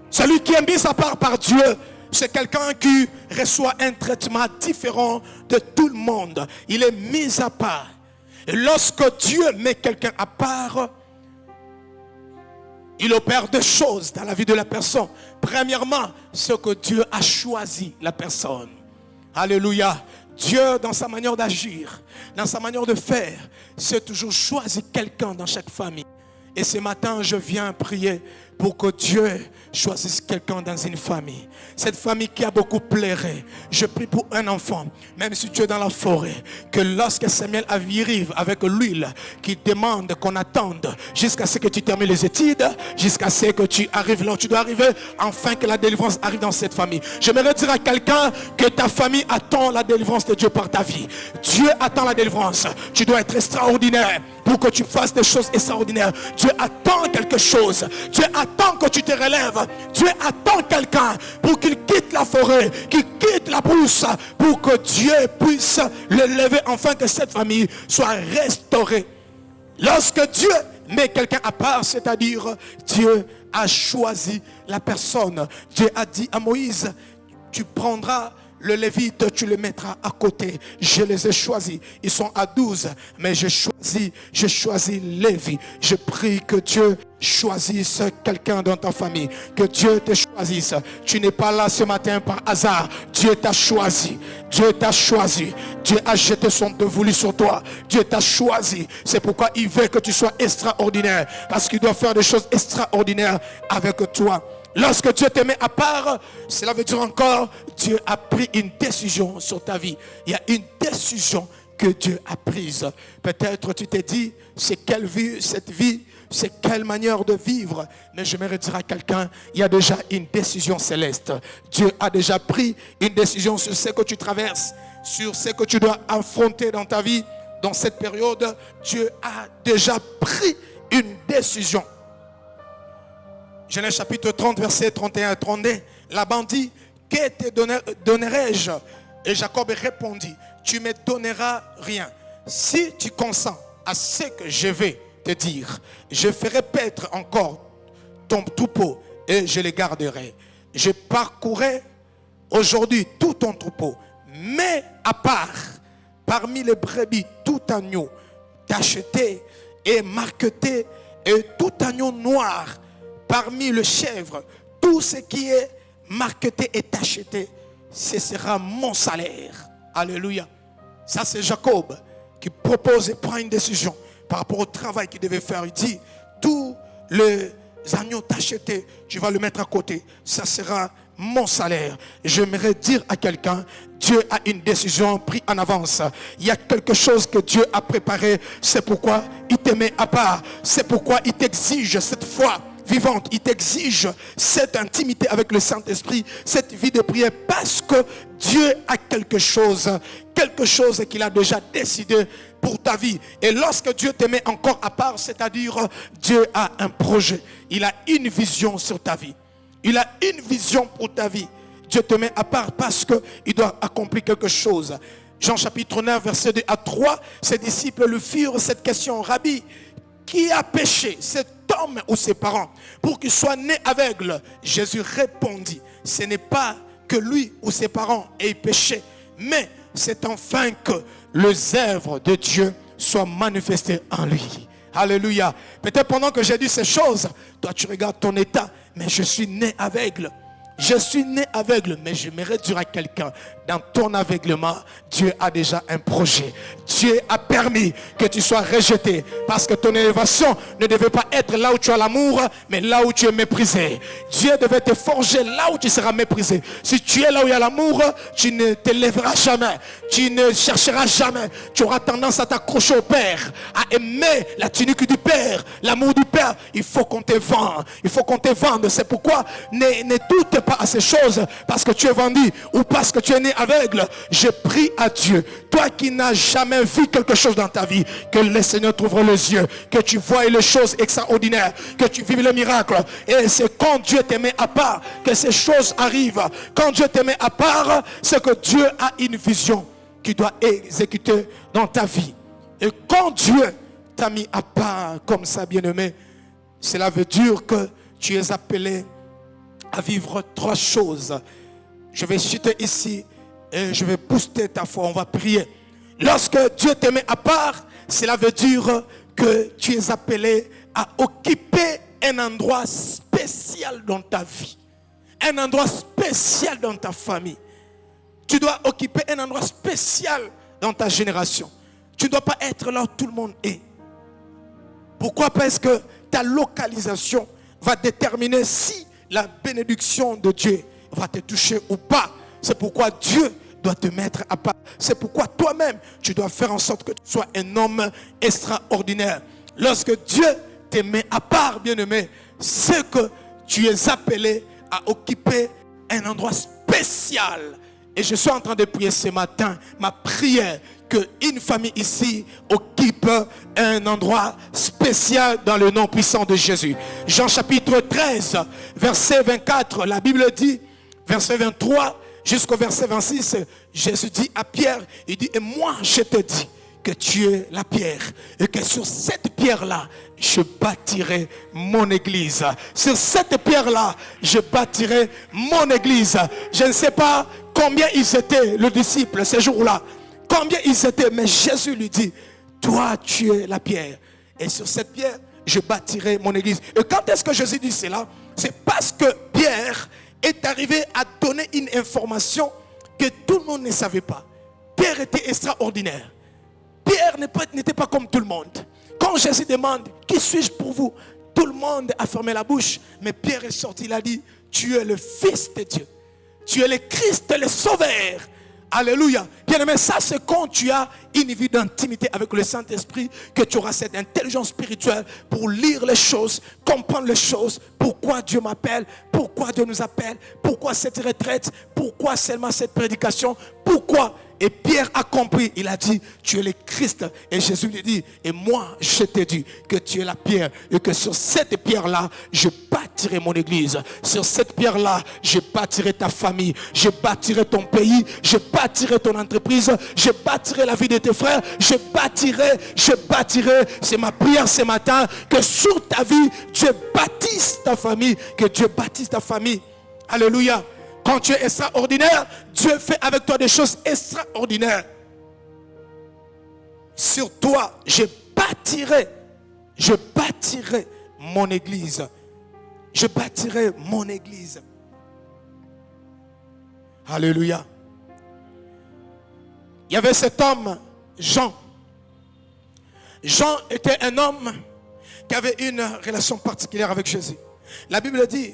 Celui qui est mis à part par Dieu, c'est quelqu'un qui reçoit un traitement différent de tout le monde. Il est mis à part. Et lorsque Dieu met quelqu'un à part, il opère deux choses dans la vie de la personne. Premièrement, ce que Dieu a choisi la personne. Alléluia. Dieu, dans sa manière d'agir, dans sa manière de faire, c'est toujours choisi quelqu'un dans chaque famille. Et ce matin, je viens prier pour que Dieu choisisse quelqu'un dans une famille. Cette famille qui a beaucoup pleuré. Je prie pour un enfant, même si tu es dans la forêt, que lorsque Samuel arrive avec l'huile, qu'il demande qu'on attende jusqu'à ce que tu termines les études, jusqu'à ce que tu arrives là où tu dois arriver, afin que la délivrance arrive dans cette famille. J'aimerais dire à quelqu'un que ta famille attend la délivrance de Dieu par ta vie. Dieu attend la délivrance. Tu dois être extraordinaire pour que tu fasses des choses extraordinaires. Dieu attend quelque chose. Dieu attend que tu te relèves. Dieu attend quelqu'un pour qu'il quitte la forêt, qu'il quitte la brousse, pour que Dieu puisse le lever, afin que cette famille soit restaurée. Lorsque Dieu met quelqu'un à part, c'est-à-dire Dieu a choisi la personne. Dieu a dit à Moïse, tu prendras le Lévite, tu le mettras à côté. Je les ai choisis. Ils sont à 12. Mais j'ai choisi Lévi. Je prie que Dieu choisisse quelqu'un dans ta famille. Que Dieu te choisisse. Tu n'es pas là ce matin par hasard. Dieu t'a choisi. Dieu t'a choisi. Dieu a jeté son dévolu sur toi. Dieu t'a choisi. C'est pourquoi il veut que tu sois extraordinaire. Parce qu'il doit faire des choses extraordinaires avec toi. Lorsque Dieu te met à part, cela veut dire encore, Dieu a pris une décision sur ta vie. Il y a une décision que Dieu a prise. Peut-être tu t'es dit, c'est quelle vie, cette vie, c'est quelle manière de vivre. Mais j'aimerais dire à quelqu'un, il y a déjà une décision céleste. Dieu a déjà pris une décision sur ce que tu traverses, sur ce que tu dois affronter dans ta vie. Dans cette période, Dieu a déjà pris une décision. Genèse chapitre 30, versets 31 à 32. Laban dit, que te donnerai-je? Et Jacob répondit, tu ne me donneras rien. Si tu consens à ce que je vais te dire, je ferai paître encore ton troupeau et je les garderai. Je parcourrai aujourd'hui tout ton troupeau, mais à part, parmi les brebis, tout agneau tacheté et marqueté et tout agneau noir, parmi les chèvres, tout ce qui est marqueté et tacheté, ce sera mon salaire. Alléluia. Ça c'est Jacob qui propose et prend une décision par rapport au travail qu'il devait faire. Il dit, tous les agneaux tachetés, tu vas le mettre à côté. Ça sera mon salaire. J'aimerais dire à quelqu'un, Dieu a une décision prise en avance. Il y a quelque chose que Dieu a préparé. C'est pourquoi il te met à part. C'est pourquoi il t'exige cette foi vivante. Il t'exige cette intimité avec le Saint-Esprit, cette vie de prière, parce que Dieu a quelque chose qu'il a déjà décidé pour ta vie. Et lorsque Dieu te met encore à part, c'est-à-dire Dieu a un projet, il a une vision sur ta vie, il a une vision pour ta vie. Dieu te met à part parce qu'il doit accomplir quelque chose. Jean chapitre 9, verset 2 à 3, ses disciples lui firent cette question, Rabbi, qui a péché, cet homme ou ses parents, pour qu'il soit né aveugle? Jésus répondit, ce n'est pas que lui ou ses parents aient péché, mais c'est enfin que les œuvres de Dieu soient manifestées en lui. Alléluia. Peut-être pendant que j'ai dit ces choses, toi tu regardes ton état, mais je suis né aveugle. Je suis né aveugle, mais j'aimerais dire à quelqu'un, dans ton aveuglement, Dieu a déjà un projet. Dieu a permis que tu sois rejeté, parce que ton élévation ne devait pas être là où tu as l'amour, mais là où tu es méprisé. Dieu devait te forger là où tu seras méprisé. Si tu es là où il y a l'amour, tu ne te lèveras jamais, tu ne chercheras jamais. Tu auras tendance à t'accrocher au Père, à aimer la tunique du Père, l'amour du Père. Il faut qu'on te vende, il faut qu'on te vende. C'est pourquoi ne doute pas à ces choses parce que tu es vendu ou parce que tu es né aveugle. Je prie à Dieu, toi qui n'as jamais vu quelque chose dans ta vie, que le Seigneur t'ouvre les yeux, que tu vois les choses extraordinaires, que tu vives le miracle. Et c'est quand Dieu te met à part que ces choses arrivent. Quand Dieu te met à part, c'est que Dieu a une vision qu'il doit exécuter dans ta vie. Et quand Dieu t'a mis à part comme ça, bien-aimé, cela veut dire que tu es appelé à vivre trois choses. Je vais citer ici et je vais booster ta foi. On va prier. Lorsque Dieu te met à part, cela veut dire que tu es appelé à occuper un endroit spécial dans ta vie. Un endroit spécial dans ta famille. Tu dois occuper un endroit spécial dans ta génération. Tu ne dois pas être là où tout le monde est. Pourquoi? Parce que ta localisation va déterminer si la bénédiction de Dieu va te toucher ou pas. C'est pourquoi Dieu doit te mettre à part. C'est pourquoi toi-même, tu dois faire en sorte que tu sois un homme extraordinaire. Lorsque Dieu te met à part, bien-aimé, c'est que tu es appelé à occuper un endroit spécial. Et je suis en train de prier ce matin, ma prière, qu'une famille ici occupe un endroit spécial dans le nom puissant de Jésus. Jean chapitre 13, verset 24, la Bible dit, verset 23 jusqu'au verset 26, Jésus dit à Pierre, il dit, et moi je te dis que tu es la pierre et que sur cette pierre-là, je bâtirai mon église. Sur cette pierre-là, je bâtirai mon église. Je ne sais pas combien ils étaient, les disciples, ces jours-là. Combien ils étaient, mais Jésus lui dit, toi tu es la pierre. Et sur cette pierre, je bâtirai mon église. Et quand est-ce que Jésus dit cela? C'est parce que Pierre est arrivé à donner une information que tout le monde ne savait pas. Pierre était extraordinaire. Pierre n'était pas comme tout le monde. Quand Jésus demande, qui suis-je pour vous? Tout le monde a fermé la bouche. Mais Pierre est sorti, il a dit, tu es le Fils de Dieu. Tu es le Christ, le Sauveur. Alléluia. Bien-aimé, ça c'est quand tu as une vie d'intimité avec le Saint-Esprit que tu auras cette intelligence spirituelle pour lire les choses, comprendre les choses. Pourquoi Dieu m'appelle? Pourquoi Dieu nous appelle? Pourquoi cette retraite? Pourquoi seulement cette prédication? Pourquoi? Et Pierre a compris, il a dit, tu es le Christ. Et Jésus lui dit, et moi je te dis que tu es la pierre. Et que sur cette pierre-là, je bâtirai mon église. Sur cette pierre-là, je bâtirai ta famille. Je bâtirai ton pays. Je bâtirai ton entreprise. Je bâtirai la vie de tes frères. Je bâtirai. C'est ma prière ce matin, que sur ta vie, Dieu bâtisse ta famille. Que Dieu bâtisse ta famille. Alléluia. Quand tu es extraordinaire, Dieu fait avec toi des choses extraordinaires. Sur toi, je bâtirai mon église. Je bâtirai mon église. Alléluia. Il y avait cet homme, Jean. Jean était un homme qui avait une relation particulière avec Jésus. La Bible dit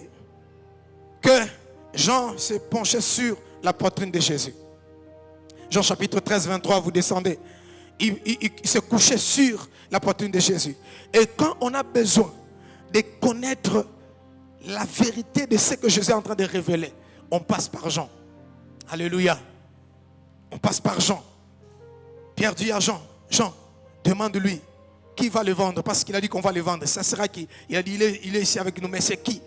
que Jean s'est penché sur la poitrine de Jésus. Jean chapitre 13, 23, vous descendez. Il se couchait sur la poitrine de Jésus. Et quand on a besoin de connaître la vérité de ce que Jésus est en train de révéler, on passe par Jean. Alléluia. On passe par Jean. Pierre dit à Jean, Jean, demande-lui qui va le vendre, parce qu'il a dit qu'on va le vendre. Ça sera qui? Il a dit, il est ici avec nous, mais c'est qui?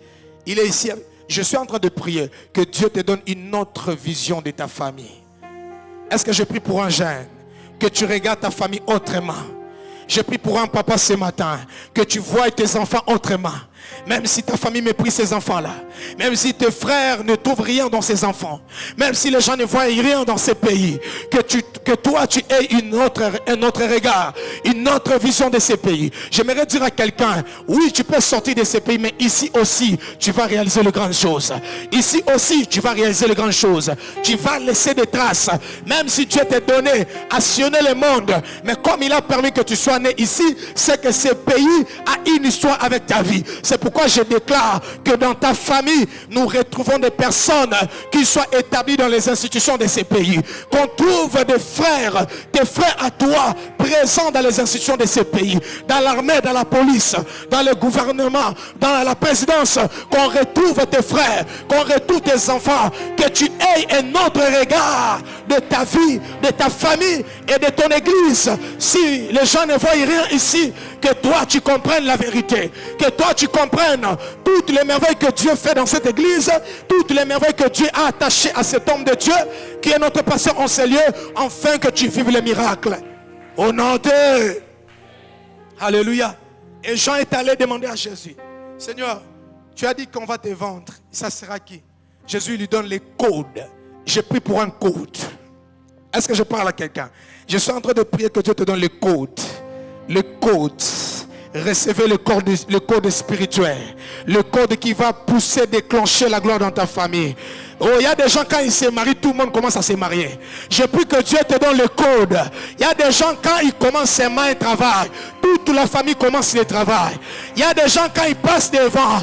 Il est ici avec... Je suis en train de prier que Dieu te donne une autre vision de ta famille. Est-ce que je prie pour un jeune? Que tu regardes ta famille autrement. Je prie pour un papa ce matin. Que tu vois tes enfants autrement. Même si ta famille méprise ces enfants-là. Même si tes frères ne trouvent rien dans ces enfants. Même si les gens ne voient rien dans ces pays. Que toi tu aies un autre regard. Une autre vision de ces pays. J'aimerais dire à quelqu'un, oui tu peux sortir de ces pays, mais ici aussi tu vas réaliser les grandes choses. Ici aussi tu vas réaliser les grandes choses. Tu vas laisser des traces. Même si Dieu t'a donné à sillonner le monde. Mais comme il a permis que tu sois né ici, c'est que ce pays a une histoire avec ta vie. C'est pourquoi je déclare que dans ta famille, nous retrouvons des personnes qui soient établies dans les institutions de ces pays. Qu'on trouve des frères à toi, présents dans les institutions de ces pays. Dans l'armée, dans la police, dans le gouvernement, dans la présidence. Qu'on retrouve tes frères, qu'on retrouve tes enfants. Que tu aies un autre regard de ta vie, de ta famille et de ton église. Si les gens ne voient rien ici, que toi tu comprennes la vérité. Que toi tu comprennes toutes les merveilles que Dieu fait dans cette église, toutes les merveilles que Dieu a attachées à cet homme de Dieu qui est notre pasteur en ces lieux, afin que tu vives les miracles. Au nom de... Alléluia. Et Jean est allé demander à Jésus, Seigneur, tu as dit qu'on va te vendre, ça sera qui? Jésus lui donne les codes. J'ai pris pour un code. Est-ce que je parle à quelqu'un? Je suis en train de prier que Dieu te donne les codes. Le code. Recevez le code spirituel. Le code qui va pousser, déclencher la gloire dans ta famille. Oh, il y a des gens quand ils se marient, tout le monde commence à se marier. Je prie que Dieu te donne le code. Il y a des gens quand ils commencent seulement un travail, toute la famille commence le travail. Il y a des gens quand ils passent devant,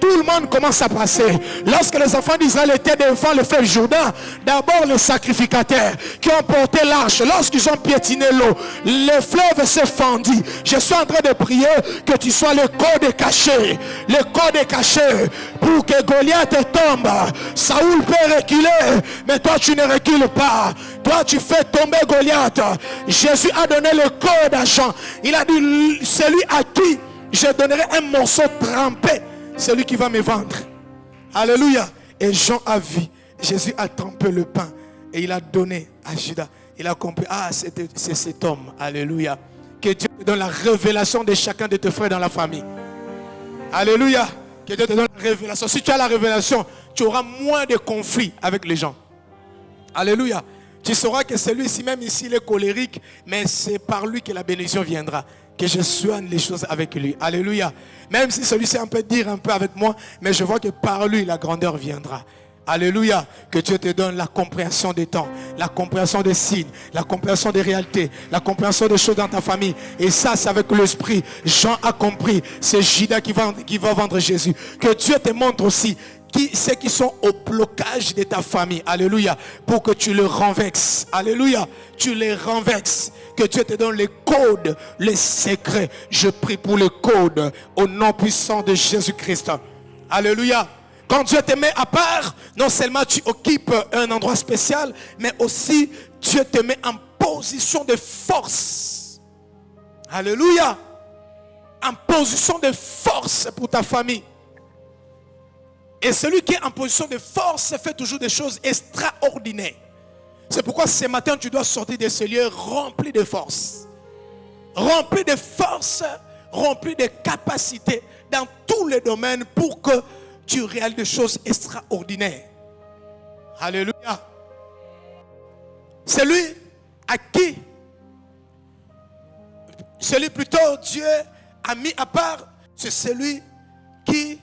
tout le monde commence à passer. Lorsque les enfants d'Israël étaient devant le fleuve Jourdain, d'abord les sacrificateurs qui ont porté l'arche, lorsqu'ils ont piétiné l'eau, le fleuve s'est fendu. Je suis en train de prier que tu sois le code caché, le code caché, pour que Goliath tombe. Saoul peut reculer, mais toi tu ne recules pas. Toi tu fais tomber Goliath. Jésus a donné le code à Jean. Il a dit, celui à qui je donnerai un morceau trempé, celui qui va me vendre. Alléluia. Et Jean a vu, Jésus a trempé le pain et il a donné à Judas. Il a compris, ah c'est cet homme. Alléluia. Que Dieu te donne la révélation de chacun de tes frères dans la famille. Alléluia. Que Dieu te donne la révélation. Si tu as la révélation, tu auras moins de conflits avec les gens. Alléluia. Tu sauras que celui-ci, même ici, il est colérique, mais c'est par lui que la bénédiction viendra. Que je soigne les choses avec lui. Alléluia. Même si celui-ci peut dire un peu avec moi, mais je vois que par lui, la grandeur viendra. Alléluia. Que Dieu te donne la compréhension des temps, la compréhension des signes, la compréhension des réalités, la compréhension des choses dans ta famille. Et ça, c'est avec l'esprit. Jean a compris. C'est Judas qui va vendre Jésus. Que Dieu te montre aussi ceux qui sont au blocage de ta famille. Alléluia. Pour que tu le renverses. Alléluia. Tu les renverses. Que Dieu te donne les codes, les secrets. Je prie pour les codes au nom puissant de Jésus-Christ. Alléluia. Quand Dieu te met à part, non seulement tu occupes un endroit spécial, mais aussi Dieu te met en position de force. Alléluia. En position de force pour ta famille. Et celui qui est en position de force fait toujours des choses extraordinaires. C'est pourquoi ce matin tu dois sortir de ce lieu rempli de force. Rempli de force, rempli de capacités dans tous les domaines pour que tu réalises des choses extraordinaires. Alléluia. Celui à qui, celui plutôt Dieu a mis à part, c'est celui qui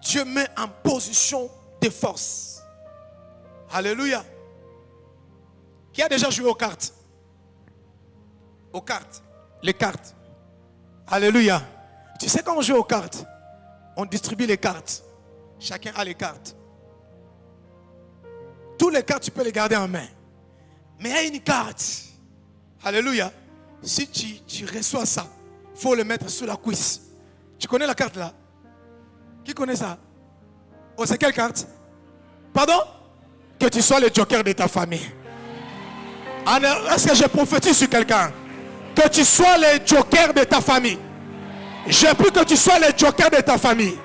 Dieu met en position de force. Alléluia. Qui a déjà joué aux cartes? Aux cartes. Les cartes. Alléluia. Tu sais quand on joue aux cartes, on distribue les cartes. Chacun a les cartes. Tous les cartes, tu peux les garder en main. Mais il y a une carte. Alléluia. Si tu reçois ça, il faut le mettre sous la cuisse. Tu connais la carte là? Qui connaît ça? Oh, c'est quelle carte? Pardon? Que tu sois le joker de ta famille. Est-ce que je prophétise sur quelqu'un? Que tu sois le joker de ta famille. Je prie que tu sois le joker de ta famille.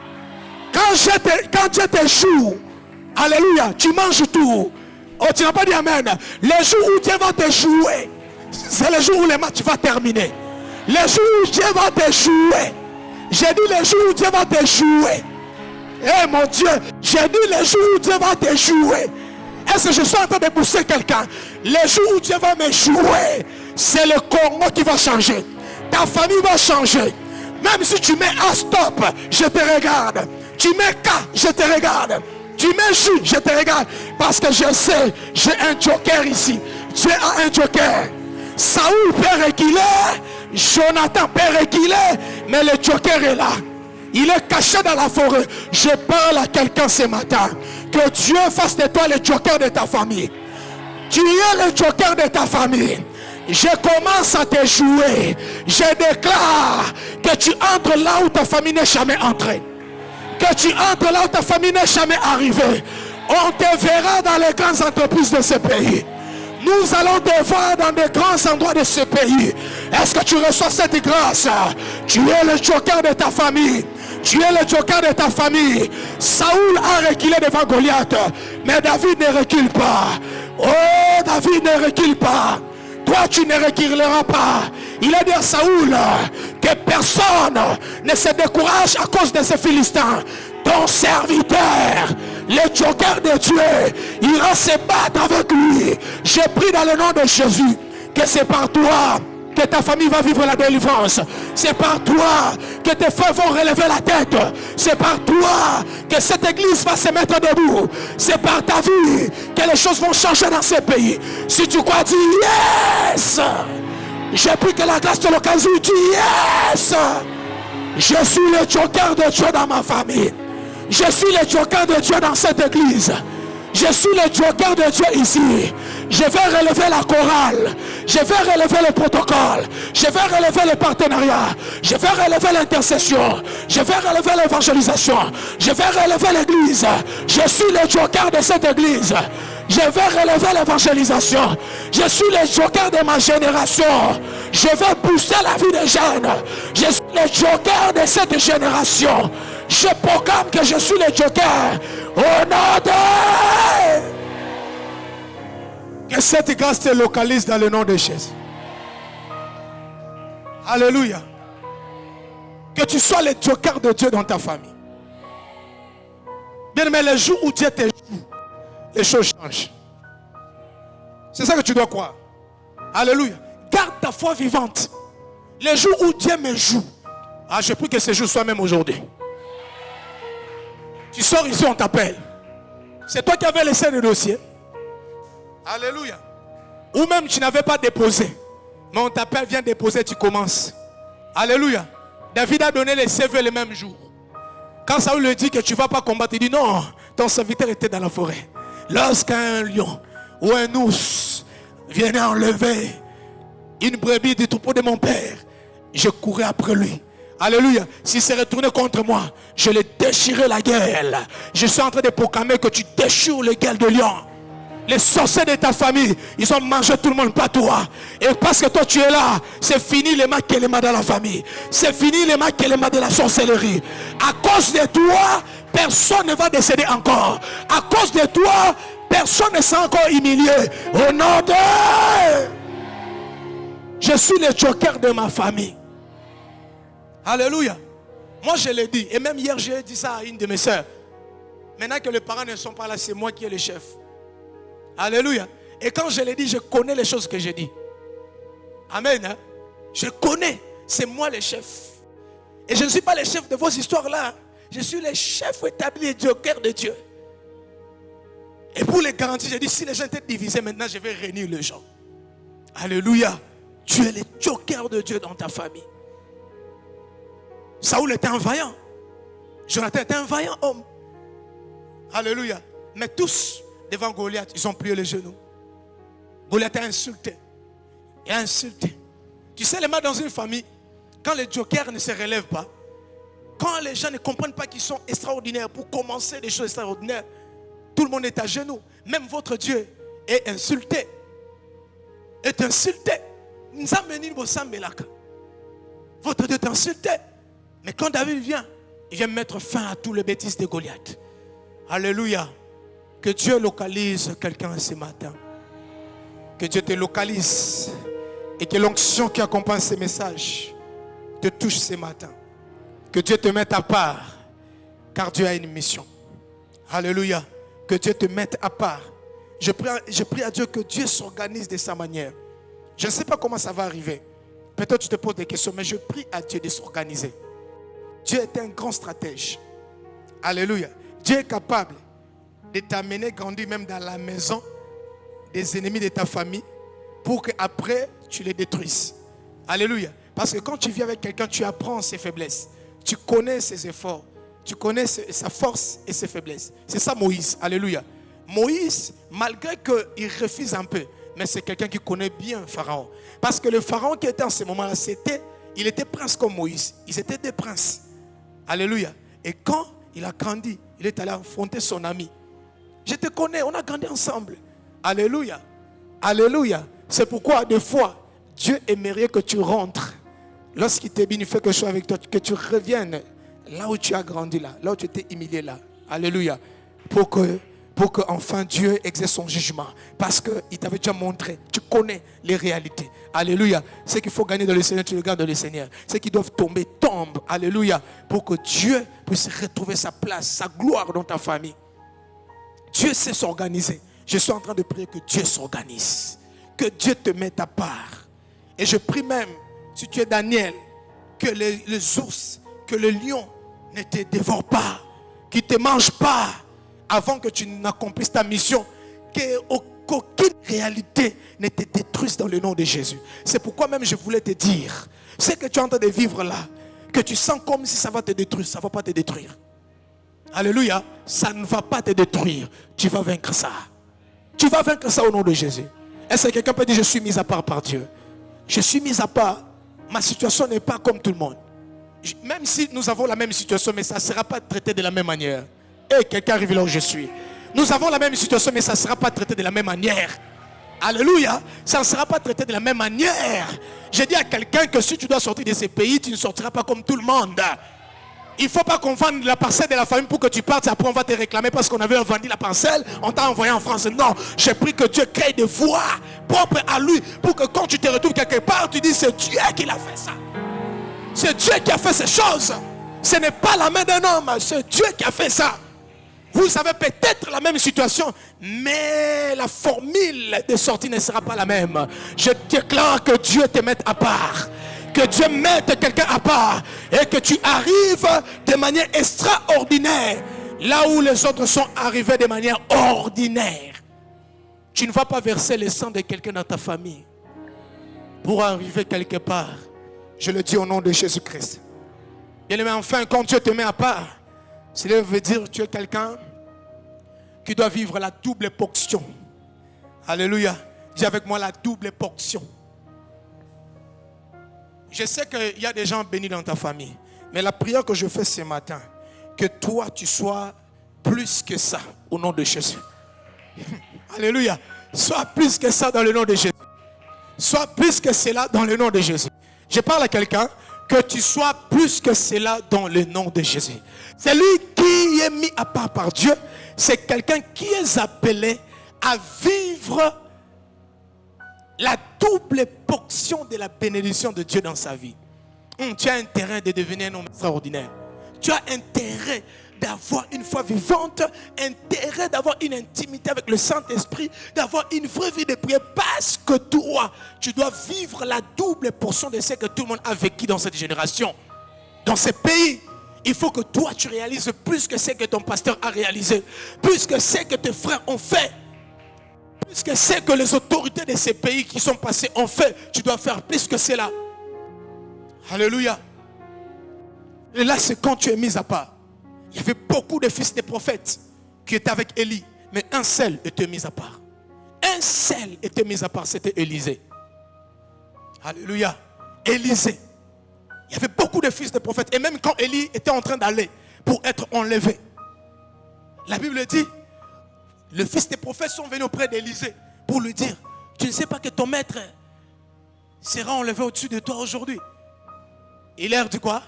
Quand Dieu te joue, alléluia, tu manges tout. Oh, tu n'as pas dit amen. Les jours où Dieu va te jouer, c'est le jour où le match va terminer. Les jours où Dieu va te jouer. J'ai dit les jours où Dieu va te jouer. Eh mon Dieu, j'ai dit les jours où Dieu va te jouer. Est-ce que je suis en train de pousser quelqu'un? Les jours où Dieu va me jouer, c'est le Congo qui va changer. Ta famille va changer. Même si tu mets un stop, je te regarde. Tu mets K, je te regarde. Tu mets J, je te regarde. Parce que je sais, j'ai un joker ici. Dieu a un joker. Saoul peut reculer, Jonathan peut reculer, mais le joker est là. Il est caché dans la forêt. Je parle à quelqu'un ce matin. Que Dieu fasse de toi le joker de ta famille. Tu es le joker de ta famille. Je commence à te jouer. Je déclare que tu entres là où ta famille n'est jamais entrée. Que tu entres là où ta famille n'est jamais arrivée. On te verra dans les grandes entreprises de ce pays. Nous allons te voir dans des grands endroits de ce pays. Est-ce que tu reçois cette grâce? Tu es le joker de ta famille. Tu es le joker de ta famille. Saoul a reculé devant Goliath. Mais David ne recule pas. Oh, David ne recule pas. Toi, tu ne reculeras pas. Il a dit à Saoul que personne ne se décourage à cause de ces Philistins. Ton serviteur, le joker de Dieu, ira se battre avec lui. Je prie dans le nom de Jésus que c'est par toi que ta famille va vivre la délivrance. C'est par toi que tes frères vont relever la tête. C'est par toi que cette église va se mettre debout. C'est par ta vie que les choses vont changer dans ce pays. Si tu crois, dis yes. Je prie que la grâce de l'occasion dit yes. Je suis le joker de Dieu dans ma famille. Je suis le joker de Dieu dans cette église. Je suis le joker de Dieu ici. Je vais relever la chorale. Je vais relever le protocole. Je vais relever le partenariat. Je vais relever l'intercession. Je vais relever l'évangélisation. Je vais relever l'église. Je suis le joker de cette église. Je vais relever l'évangélisation. Je suis le joker de ma génération. Je vais booster la vie des jeunes. Je suis le joker de cette génération. Je proclame que je suis le joker. Au nom de... Que cette grâce te localise dans le nom de Jésus. Alléluia. Que tu sois le joker de Dieu dans ta famille. Bien aimé, le jour où Dieu te joue, les choses changent. C'est ça que tu dois croire. Alléluia. Garde ta foi vivante. Les jours où Dieu me joue. Ah, je prie que ce jour soit même aujourd'hui. Tu sors ici, on t'appelle. C'est toi qui avais laissé le dossier. Alléluia. Ou même tu n'avais pas déposé. Mais on t'appelle, viens déposer, tu commences. Alléluia. David a donné les CV le même jour. Quand Saül lui dit que tu ne vas pas combattre, il dit non, ton serviteur était dans la forêt. Lorsqu'un lion ou un ours venait enlever une brebis du troupeau de mon père, je courais après lui. Alléluia. S'il s'est retourné contre moi, je le déchirais la gueule. Je suis en train de proclamer que tu déchires les gueules de lion. Les sorciers de ta famille, ils ont mangé tout le monde, pas toi. Et parce que toi tu es là, c'est fini les mains et les mains dans la famille. C'est fini les mains et les mains de la sorcellerie. À cause de toi, personne ne va décéder encore. À cause de toi, personne ne sera encore humilié. Au nom de... Je suis le joker de ma famille. Alléluia. Moi je l'ai dit. Et même hier j'ai dit ça à une de mes soeurs. Maintenant que les parents ne sont pas là, c'est moi qui est le chef. Alléluia. Et quand je l'ai dit, je connais les choses que j'ai dit. Amen. Hein? Je connais. C'est moi le chef. Et je ne suis pas le chef de vos histoires-là. Je suis le chef établi et joker de Dieu. Et pour les garanties, j'ai dit, si les gens étaient divisés, maintenant je vais réunir les gens. Alléluia. Tu es le joker de Dieu dans ta famille. Saül était un vaillant. Jonathan était un vaillant homme. Alléluia. Mais tous, devant Goliath, ils ont plié les genoux. Goliath a insulté. Et a insulté. Tu sais, les mains dans une famille, quand les jokers ne se relèvent pas, quand les gens ne comprennent pas qu'ils sont extraordinaires pour commencer des choses extraordinaires, tout le monde est à genoux. Même votre Dieu est insulté. Est insulté. Votre Dieu est insulté. Mais quand David vient, il vient mettre fin à tous les bêtises de Goliath. Alléluia. Que Dieu localise quelqu'un ce matin. Que Dieu te localise. Et que l'onction qui accompagne ces messages te touche ce matin. Que Dieu te mette à part. Car Dieu a une mission. Alléluia. Que Dieu te mette à part. Je prie à Dieu que Dieu s'organise de sa manière. Je ne sais pas comment ça va arriver. Peut-être tu te poses des questions, mais je prie à Dieu de s'organiser. Dieu est un grand stratège. Alléluia. Dieu est capable de t'amener grandir même dans la maison des ennemis de ta famille pour qu'après tu les détruises. Alléluia. Parce que quand tu vis avec quelqu'un, tu apprends ses faiblesses. Tu connais ses efforts. Tu connais sa force et ses faiblesses. C'est ça Moïse. Alléluia. Moïse, malgré qu'il refuse un peu, mais c'est quelqu'un qui connaît bien Pharaon. Parce que le Pharaon qui était en ce moment-là, il était prince comme Moïse. Ils étaient des princes. Alléluia. Et quand il a grandi, il est allé affronter son ami. Je te connais, on a grandi ensemble. Alléluia. Alléluia. C'est pourquoi des fois, Dieu aimerait que tu rentres. Lorsqu'il t'est béni, fait quelque chose avec toi, que tu reviennes là où tu as grandi, là où tu étais humilié, là. Alléluia. Pour que enfin Dieu exerce son jugement. Parce qu'il t'avait déjà montré. Tu connais les réalités. Alléluia. Ce qu'il faut gagner dans le Seigneur, tu le gardes dans le Seigneur. Ce qui doivent tomber, tombent. Alléluia. Pour que Dieu puisse retrouver sa place, sa gloire dans ta famille. Dieu sait s'organiser. Je suis en train de prier que Dieu s'organise. Que Dieu te mette à part. Et je prie même, si tu es Daniel, que les ours, que le lion ne te dévorent pas. Qu'ils ne te mangent pas. Avant que tu n'accomplisses ta mission, qu'aucune réalité ne te détruise dans le nom de Jésus. C'est pourquoi même je voulais te dire, ce que tu es en train de vivre là, que tu sens comme si ça va te détruire, ça ne va pas te détruire. Alléluia. Ça ne va pas te détruire. Tu vas vaincre ça. Tu vas vaincre ça au nom de Jésus. Est-ce que quelqu'un peut dire je suis mis à part par Dieu? Je suis mis à part. Ma situation n'est pas comme tout le monde. Même si nous avons la même situation, mais ça ne sera pas traité de la même manière. Et quelqu'un arrive là où je suis. Nous avons la même situation, mais ça ne sera pas traité de la même manière. Alléluia. Ça ne sera pas traité de la même manière. J'ai dit à quelqu'un que si tu dois sortir de ces pays, tu ne sortiras pas comme tout le monde. Il ne faut pas qu'on vende la parcelle de la famille pour que tu partes. Après on va te réclamer parce qu'on avait vendu la parcelle. On t'a envoyé en France. Non, j'ai pris que Dieu crée des voies propres à lui. Pour que quand tu te retrouves quelque part, tu dis c'est Dieu qui l'a fait ça. C'est Dieu qui a fait ces choses. Ce n'est pas la main d'un homme. C'est Dieu qui a fait ça. Vous avez peut-être la même situation, mais la formule de sortie ne sera pas la même. Je déclare que Dieu te mette à part. Que Dieu mette quelqu'un à part. Et que tu arrives de manière extraordinaire. Là où les autres sont arrivés de manière ordinaire. Tu ne vas pas verser le sang de quelqu'un dans ta famille. Pour arriver quelque part. Je le dis au nom de Jésus-Christ. Bien aimé, enfin, quand Dieu te met à part, cela veut dire que tu es quelqu'un qui doit vivre la double portion. Alléluia. Dis avec moi la double portion. Je sais qu'il y a des gens bénis dans ta famille. Mais la prière que je fais ce matin, que toi tu sois plus que ça au nom de Jésus. Alléluia. Sois plus que ça dans le nom de Jésus. Sois plus que cela dans le nom de Jésus. Je parle à quelqu'un. Que tu sois plus que cela dans le nom de Jésus. Celui qui est mis à part par Dieu, c'est quelqu'un qui est appelé à vivre la double portion de la bénédiction de Dieu dans sa vie. Tu as intérêt de devenir un homme extraordinaire. Tu as intérêt d'avoir une foi vivante, intérêt d'avoir une intimité avec le Saint-Esprit, d'avoir une vraie vie de prière, parce que toi, tu dois vivre la double portion de ce que tout le monde a vécu dans cette génération. Dans ce pays, il faut que toi, tu réalises plus que ce que ton pasteur a réalisé, plus que ce que tes frères ont fait, plus que ce que les autorités de ces pays qui sont passés ont fait. Tu dois faire plus que cela. Alléluia. Et là, c'est quand tu es mis à part. Il y avait beaucoup de fils de prophètes qui étaient avec Élie. Mais un seul était mis à part. Un seul était mis à part, c'était Élisée. Alléluia. Élisée. Il y avait beaucoup de fils de prophètes. Et même quand Élie était en train d'aller pour être enlevé, la Bible dit, les fils des prophètes sont venus auprès d'Élisée pour lui dire, tu ne sais pas que ton maître sera enlevé au-dessus de toi aujourd'hui. Il leur dit quoi?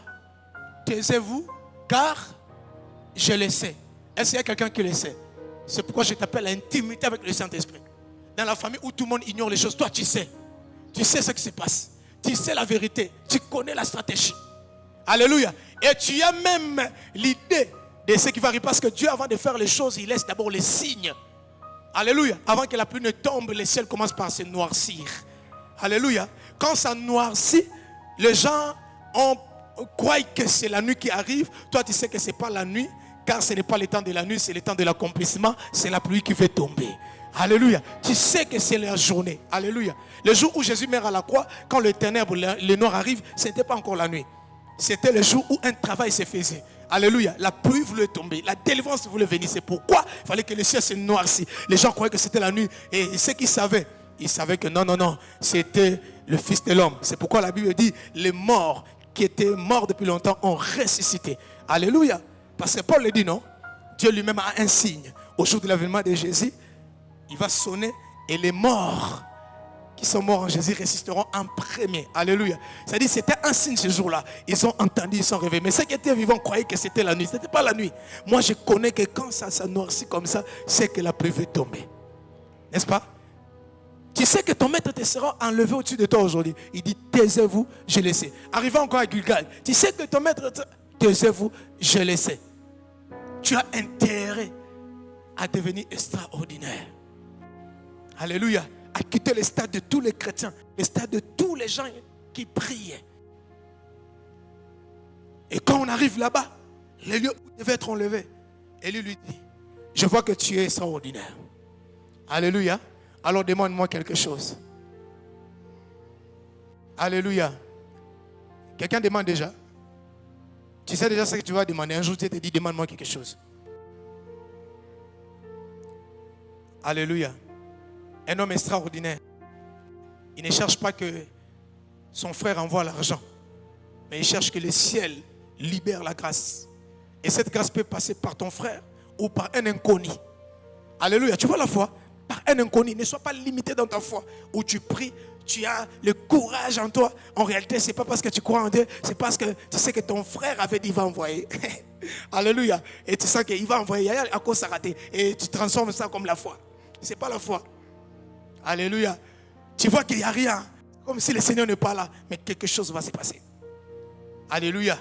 Taisez-vous, car je le sais. Est-ce qu'il y a quelqu'un qui le sait? C'est pourquoi je t'appelle à l'intimité avec le Saint-Esprit. Dans la famille où tout le monde ignore les choses, toi tu sais. Tu sais ce qui se passe. Tu sais la vérité. Tu connais la stratégie. Alléluia. Et tu as même l'idée de ce qui va arriver. Parce que Dieu, avant de faire les choses, il laisse d'abord les signes. Alléluia. Avant que la pluie ne tombe, le ciel commence par se noircir. Alléluia. Quand ça noircit, les gens croient que c'est la nuit qui arrive. Toi, tu sais que ce n'est pas la nuit. Car ce n'est pas le temps de la nuit, c'est le temps de l'accomplissement. C'est la pluie qui va tomber. Alléluia. Tu sais que c'est la journée. Alléluia. Le jour où Jésus meurt à la croix, quand le ténèbre, le noir arrive, ce n'était pas encore la nuit. C'était le jour où un travail se faisait. Alléluia. La pluie voulait tomber. La délivrance voulait venir. C'est pourquoi il fallait que le ciel se noircisse. Les gens croyaient que c'était la nuit. Et ceux qui savaient, ils savaient que non. C'était le Fils de l'homme. C'est pourquoi la Bible dit, les morts qui étaient morts depuis longtemps ont ressuscité. Alléluia. Parce que Paul le dit, non? Dieu lui-même a un signe. Au jour de l'avènement de Jésus, il va sonner et les morts qui sont morts en Jésus résisteront en premier. Alléluia. C'est-à-dire c'était un signe ce jour-là. Ils ont entendu, ils sont réveillés. Mais ceux qui étaient vivants croyaient que c'était la nuit. Ce n'était pas la nuit. Moi, je connais que quand ça noircit comme ça, c'est que la pluie va tomber. N'est-ce pas? Tu sais que ton maître te sera enlevé au-dessus de toi aujourd'hui. Il dit, taisez-vous, je le sais. Arrivant encore à Gilgal, tu sais que ton maître, taisez-vous, je le sais. Tu as intérêt à devenir extraordinaire. Alléluia. À quitter le stade de tous les chrétiens, le stade de tous les gens qui priaient. Et quand on arrive là-bas, les lieux où devait être enlevé, Élie lui dit, je vois que tu es extraordinaire. Alléluia. Alors demande-moi quelque chose. Alléluia. Quelqu'un demande déjà? Tu sais déjà ce que tu vas demander. Un jour, tu te dis, demande-moi quelque chose. Alléluia. Un homme extraordinaire. Il ne cherche pas que son frère envoie l'argent, mais il cherche que le ciel libère la grâce. Et cette grâce peut passer par ton frère ou par un inconnu. Alléluia. Tu vois la foi? Par un inconnu. Ne sois pas limité dans ta foi. Où tu pries, tu as le courage en toi. En réalité, ce n'est pas parce que tu crois en Dieu, c'est parce que tu sais que ton frère avait dit il va envoyer. Alléluia. Et tu sais qu'il va envoyer. À cause ça raté. Et tu transformes ça comme la foi. Ce n'est pas la foi. Alléluia. Tu vois qu'il n'y a rien. Comme si le Seigneur n'est pas là. Mais quelque chose va se passer. Alléluia.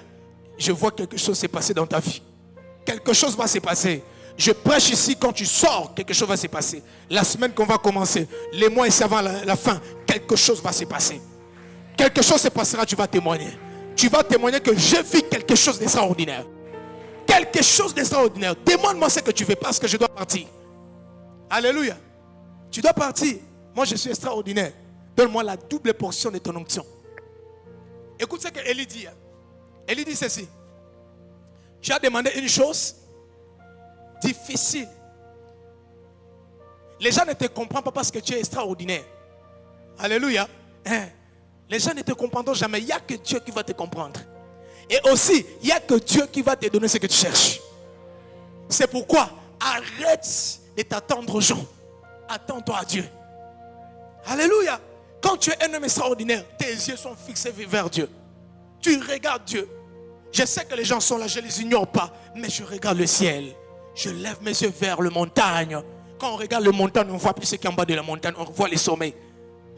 Je vois quelque chose se passer dans ta vie. Quelque chose va se passer. Je prêche ici, quand tu sors, quelque chose va se passer. La semaine qu'on va commencer, les mois et avant la fin, quelque chose va se passer. Quelque chose se passera, tu vas témoigner. Tu vas témoigner que je vis quelque chose d'extraordinaire. Quelque chose d'extraordinaire. Demande-moi ce que tu veux parce que je dois partir. Alléluia. Tu dois partir. Moi, je suis extraordinaire. Donne-moi la double portion de ton onction. Écoute ce que Élie dit. Élie dit ceci. Tu as demandé une chose difficile. Les gens ne te comprennent pas parce que tu es extraordinaire. Alléluia. Les gens ne te comprendront jamais. Il n'y a que Dieu qui va te comprendre. Et aussi, il n'y a que Dieu qui va te donner ce que tu cherches. C'est pourquoi arrête de t'attendre aux gens. Attends-toi à Dieu. Alléluia. Quand tu es un homme extraordinaire, tes yeux sont fixés vers Dieu. Tu regardes Dieu. Je sais que les gens sont là, je ne les ignore pas. Mais je regarde le ciel. Je lève mes yeux vers la montagne. Quand on regarde la montagne, on ne voit plus ce qui est en bas de la montagne. On voit les sommets.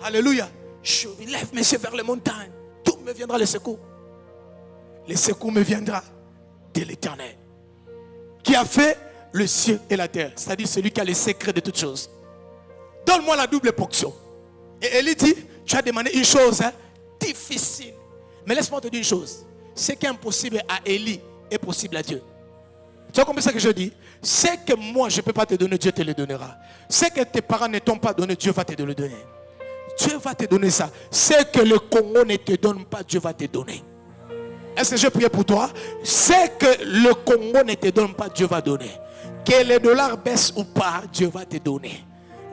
Alléluia. Je lève mes yeux vers les montagnes. Tout me viendra le secours. Le secours me viendra de l'Éternel. Qui a fait le ciel et la terre. C'est-à-dire celui qui a les secrets de toutes choses. Donne-moi la double portion. Et Élie dit, tu as demandé une chose difficile. Mais laisse-moi te dire une chose. Ce qui est impossible à Élie est possible à Dieu. Tu as compris ce que je dis? Ce que moi je ne peux pas te donner, Dieu te le donnera. Ce que tes parents ne t'ont pas donné, Dieu va te le donner. Dieu va te donner ça. Ce que le Congo ne te donne pas, Dieu va te donner. Est-ce que je prie pour toi? Ce que le Congo ne te donne pas, Dieu va donner. Que les dollars baissent ou pas, Dieu va te donner.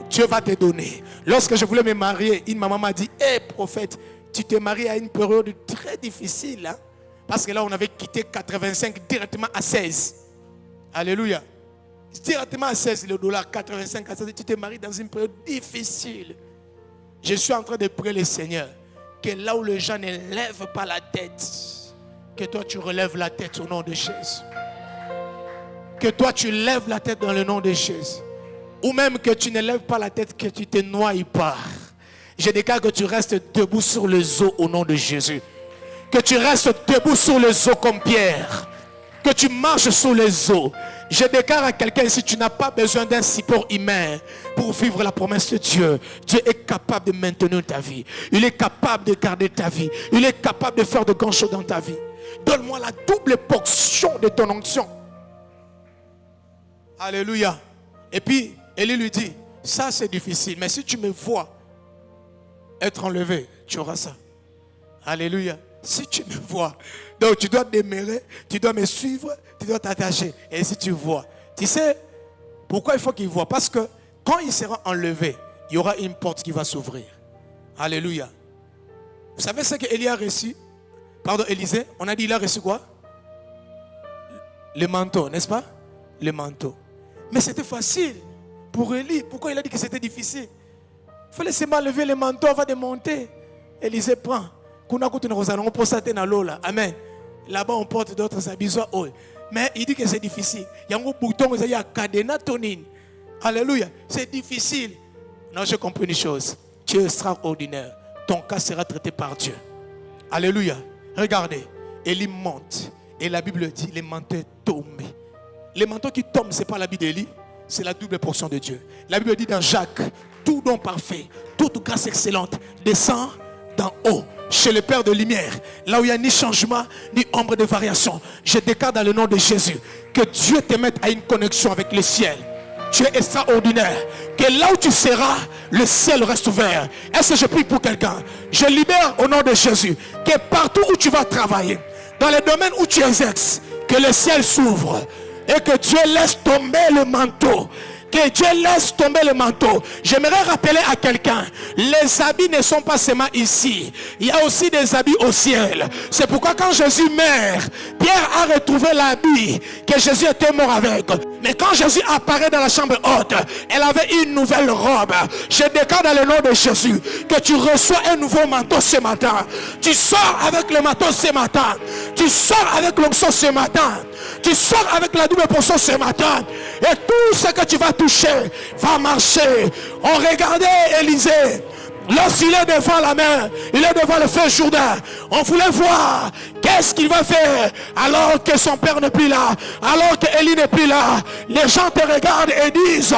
Dieu va te donner. Lorsque je voulais me marier, une maman m'a dit, hé prophète, tu t'es marié à une période très difficile. Hein? Parce que là, on avait quitté 85 directement à 16. Alléluia. Directement à 16 le dollar, 85 à 16. Tu t'es marié dans une période difficile. Je suis en train de prier le Seigneur. Que là où les gens ne lèvent pas la tête, que toi tu relèves la tête au nom de Jésus. Que toi tu lèves la tête dans le nom de Jésus. Ou même que tu ne lèves pas la tête, que tu te noies pas. Je déclare que tu restes debout sur les eaux au nom de Jésus. Que tu restes debout sur les eaux comme Pierre. Que tu marches sur les eaux. Je déclare à quelqu'un ici, tu n'as pas besoin d'un support humain pour vivre la promesse de Dieu. Dieu est capable de maintenir ta vie. Il est capable de garder ta vie. Il est capable de faire de grandes choses dans ta vie. Donne-moi la double portion de ton onction. Alléluia. Et puis, Élie lui dit, ça c'est difficile, mais si tu me vois être enlevé, tu auras ça. Alléluia. Si tu me vois, donc tu dois demeurer, tu dois me suivre, tu dois t'attacher. Et si tu vois, tu sais pourquoi il faut qu'il voit? Parce que quand il sera enlevé, il y aura une porte qui va s'ouvrir. Alléluia. Vous savez ce qu'Élie a reçu? Pardon, Élisée, on a dit il a reçu quoi? Le manteau, n'est-ce pas? Le manteau. Mais c'était facile pour Élie. Pourquoi il a dit que c'était difficile? Il faut laisser lever le manteau avant de monter. Élisée prend. Amen. Là-bas, on porte d'autres habits. Mais il dit que c'est difficile. Il y a un bouton, il y a un cadenas tonine. Alléluia. C'est difficile. Non, j'ai compris une chose. Tu es extraordinaire. Ton cas sera traité par Dieu. Alléluia. Regardez. Élie monte. Et la Bible dit, les manteaux tombent. Les manteaux qui tombent, ce n'est pas l'habit d'Élie. C'est la double portion de Dieu. La Bible dit dans Jacques, tout don parfait, toute grâce excellente descend d'en haut, chez le Père de lumière, là où il n'y a ni changement, ni ombre de variation. Je déclare dans le nom de Jésus, que Dieu te mette à une connexion avec le ciel. Tu es extraordinaire. Que là où tu seras, le ciel reste ouvert. Est-ce que je prie pour quelqu'un? Je libère au nom de Jésus, que partout où tu vas travailler, dans les domaines où tu exerces, que le ciel s'ouvre. Et que Dieu laisse tomber le manteau. Que Dieu laisse tomber le manteau. J'aimerais rappeler à quelqu'un, les habits ne sont pas seulement ici. Il y a aussi des habits au ciel. C'est pourquoi quand Jésus meurt, Pierre a retrouvé l'habit que Jésus était mort avec. Mais quand Jésus apparaît dans la chambre haute, elle avait une nouvelle robe. Je déclare dans le nom de Jésus que tu reçois un nouveau manteau ce matin. Tu sors avec le manteau ce matin. Tu sors avec l'onction ce matin. Tu sors avec la double portion ce matin. Et tout ce que tu vas toucher va marcher. On regardait Élisée. Lorsqu'il est devant la mer, il est devant le feu Jourdain. On voulait voir qu'est-ce qu'il va faire alors que son père n'est plus là, alors que Élie n'est plus là. Les gens te regardent et disent,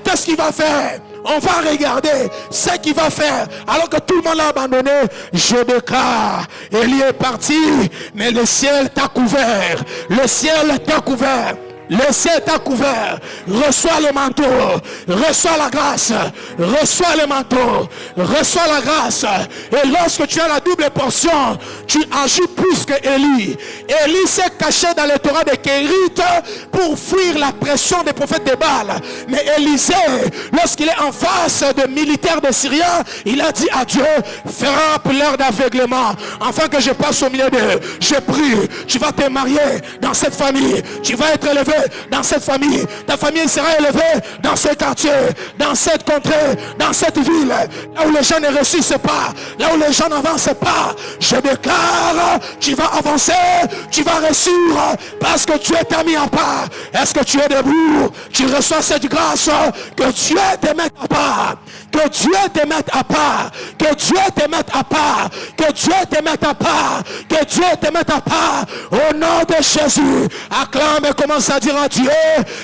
qu'est-ce qu'il va faire? On va regarder ce qu'il va faire alors que tout le monde l'a abandonné. Je déclare, Élie est parti, mais le ciel t'a couvert. Le ciel t'a couvert. Le ciel t'a couvert. Reçois le manteau. Reçois la grâce. Reçois le manteau. Reçois la grâce. Et lorsque tu as la double portion, tu agis plus que Élie. Élie s'est caché dans le Torah de Kérit pour fuir la pression des prophètes de Baal. Mais Élisée, lorsqu'il est en face de militaires de Syriens, il a dit à Dieu, frappe l'heure d'aveuglement, afin que je passe au milieu d'eux. Je prie, tu vas te marier dans cette famille. Tu vas être élevé dans cette famille. Ta famille sera élevée dans ce quartier, dans cette contrée, dans cette ville, là où les gens ne réussissent pas, là où les gens n'avancent pas. Je déclare, tu vas avancer, tu vas réussir, parce que Dieu t'a mis à part. Est-ce que tu es debout? Tu reçois cette grâce, que Dieu te mette à part, que Dieu te mette à part, que Dieu te mette à part, que Dieu te mette à part, que Dieu te mette à part. Au nom de Jésus, acclame et commence à dire à Dieu,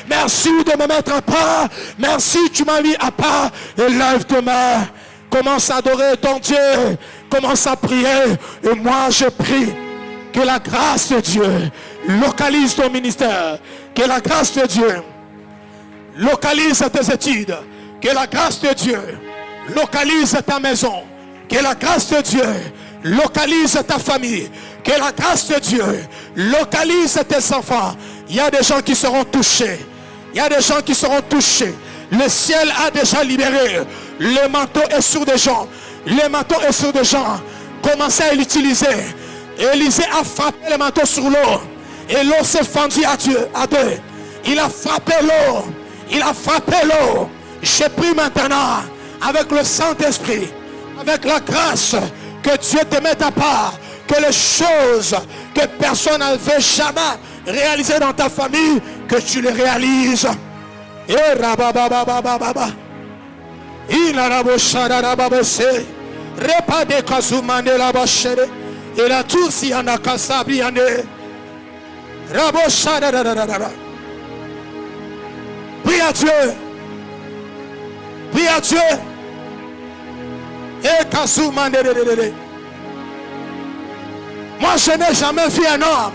merci de me mettre à part, merci, tu m'as mis à part. Et lève tes mains, commence à adorer ton Dieu, commence à prier. Et moi je prie que la grâce de Dieu localise ton ministère, que la grâce de Dieu localise tes études, que la grâce de Dieu localise ta maison, que la grâce de Dieu localise ta famille, que la grâce de Dieu localise tes enfants. Il y a des gens qui seront touchés. Il y a des gens qui seront touchés. Le ciel a déjà libéré. Le manteau est sur des gens. Le manteau est sur des gens. Commencez à l'utiliser. Élisée a frappé le manteau sur l'eau. Et l'eau s'est fendue à deux. Il a frappé l'eau. Il a frappé l'eau. J'ai pris maintenant, avec le Saint-Esprit, avec la grâce, que Dieu te mette à part, que les choses que personne n'avait jamais réalisées dans ta famille, que tu les réalises. Et rababababababa. Il a rabosharababose. Repade kazumane labashere. Et la tour si en a kasabiane. Rabosharabababa. Prie à Dieu. Prie à Dieu. Et kazumane. Moi je n'ai jamais vu un homme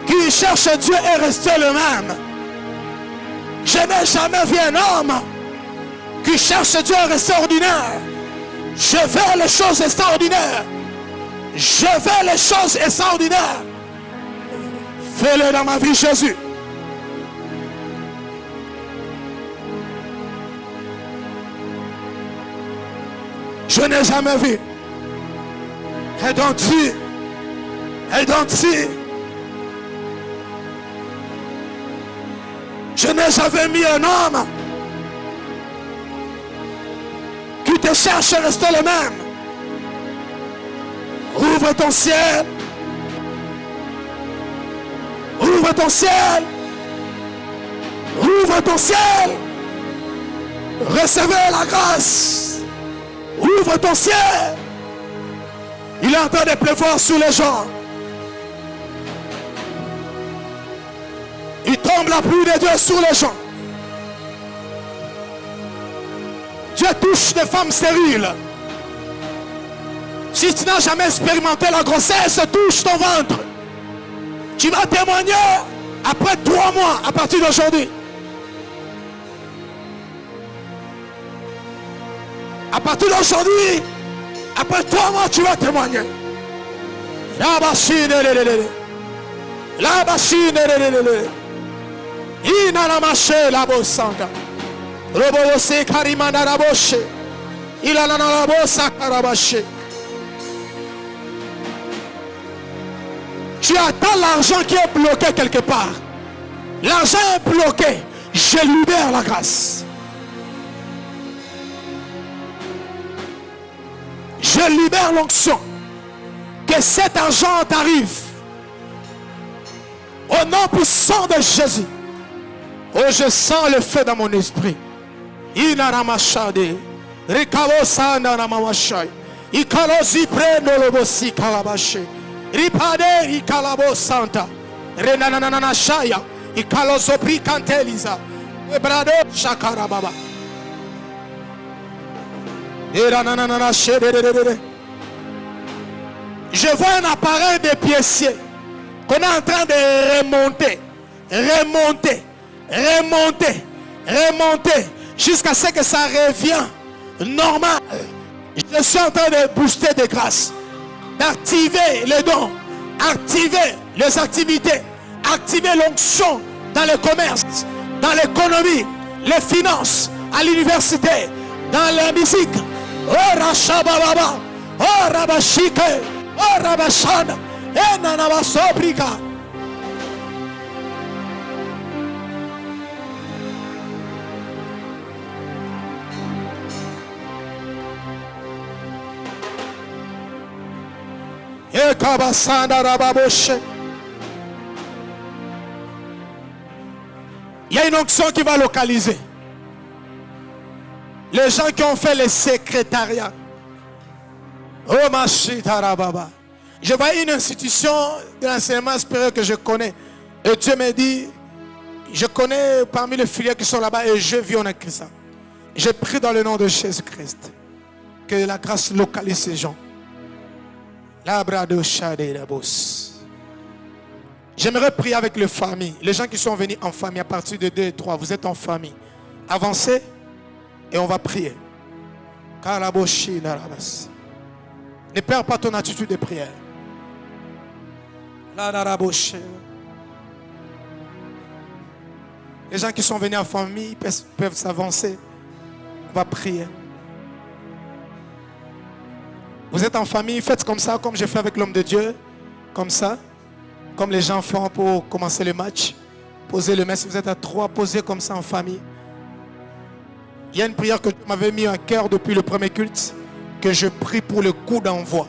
qui cherche Dieu et rester le même. Je n'ai jamais vu un homme qui cherche Dieu et rester ordinaire. Je veux les choses extraordinaires. Je veux les choses extraordinaires. Fais-le dans ma vie, Jésus. Je n'ai jamais vu. Et donc si, je n'ai jamais mis un homme qui te cherche à rester le même. Ouvre ton ciel. Ouvre ton ciel. Ouvre ton ciel. Recevez la grâce. Ouvre ton ciel. Il est en train de pleuvoir sur les gens. Il tombe la pluie de Dieu sur les gens. Dieu touche des femmes stériles. Si tu n'as jamais expérimenté la grossesse, touche ton ventre. Tu vas témoigner après 3 mois à partir d'aujourd'hui. À partir d'aujourd'hui, après 3 mois, tu vas témoigner. La machine, la machine, Inanamashe la bosanda. Robose karimana raboshe. Ilanana la bosa karabashe. Tu attends l'argent qui est bloqué quelque part. L'argent est bloqué. Je libère la grâce. Je libère l'onction. Que cet argent t'arrive. Au nom puissant de Jésus. Oh, je sens le feu dans mon esprit. Inaramashade. Rikawosana namawashai. Ikalosi prendo lobosi kalabashe. Ripade ikalabosanta. Renanananashaya. Ikalosopri kanteliza. Ebrado shakarababa. Je vois un appareil de piécier qu'on est en train de remonter, jusqu'à ce que ça revienne normal. Je suis en train de booster des grâces, d'activer les dons, activer les activités, activer l'onction dans le commerce, dans l'économie, les finances, à l'université, dans la musique. Oh Rashababa, oh Rabashike, oh Rabashana, et Nanavasobrika. Et Kabasana Rababoshe. Il y a une onction qui va localiser les gens qui ont fait le secrétariat. Oh Mashita Rababa. Je vois une institution de l'enseignement spirituel que je connais. Et Dieu me dit, je connais parmi les filières qui sont là-bas et je vis en Christ. Je prie dans le nom de Jésus-Christ que la grâce localise ces gens. J'aimerais prier avec les familles. Les gens qui sont venus en famille à partir de 2 et 3, vous êtes en famille. Avancez et on va prier. Ne perds pas ton attitude de prière. Les gens qui sont venus en famille peuvent s'avancer. On va prier. Vous êtes en famille, faites comme ça, comme j'ai fait avec l'homme de Dieu. Comme ça. Comme les gens font pour commencer le match. Posez le main. Si vous êtes à 3, posez comme ça en famille. Il y a une prière que tu m'avais mis à cœur depuis le premier culte. Que je prie pour le coup d'envoi.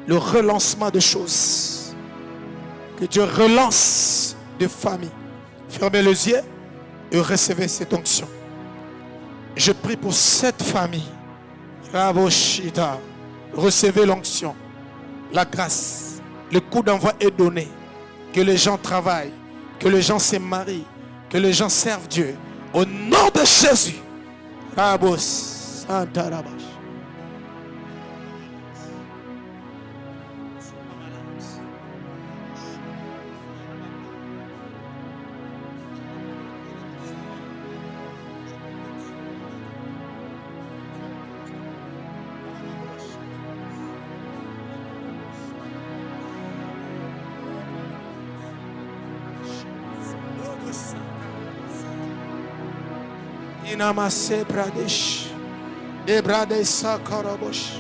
Le relancement de choses. Que Dieu relance des familles. Fermez les yeux et recevez cette onction. Je prie pour cette famille. Raboshita. Recevez l'onction, la grâce. Le coup d'envoi est donné. Que les gens travaillent, que les gens se marient, que les gens servent Dieu. Au nom de Jésus. Rabos Santa Rabash. Inamase Pradesh. Ebradesa Karabosh.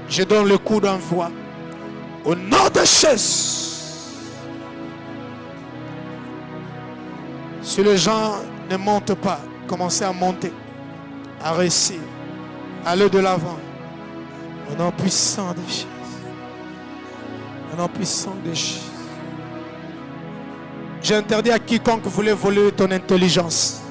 Je donne le coup d'envoi. Au nom de Jésus. Si les gens ne montent pas, commencez à monter, à réussir, aller de l'avant. Au nom puissant de Jésus. Au nom puissant de Jésus. J'interdis à quiconque voulait voler ton intelligence.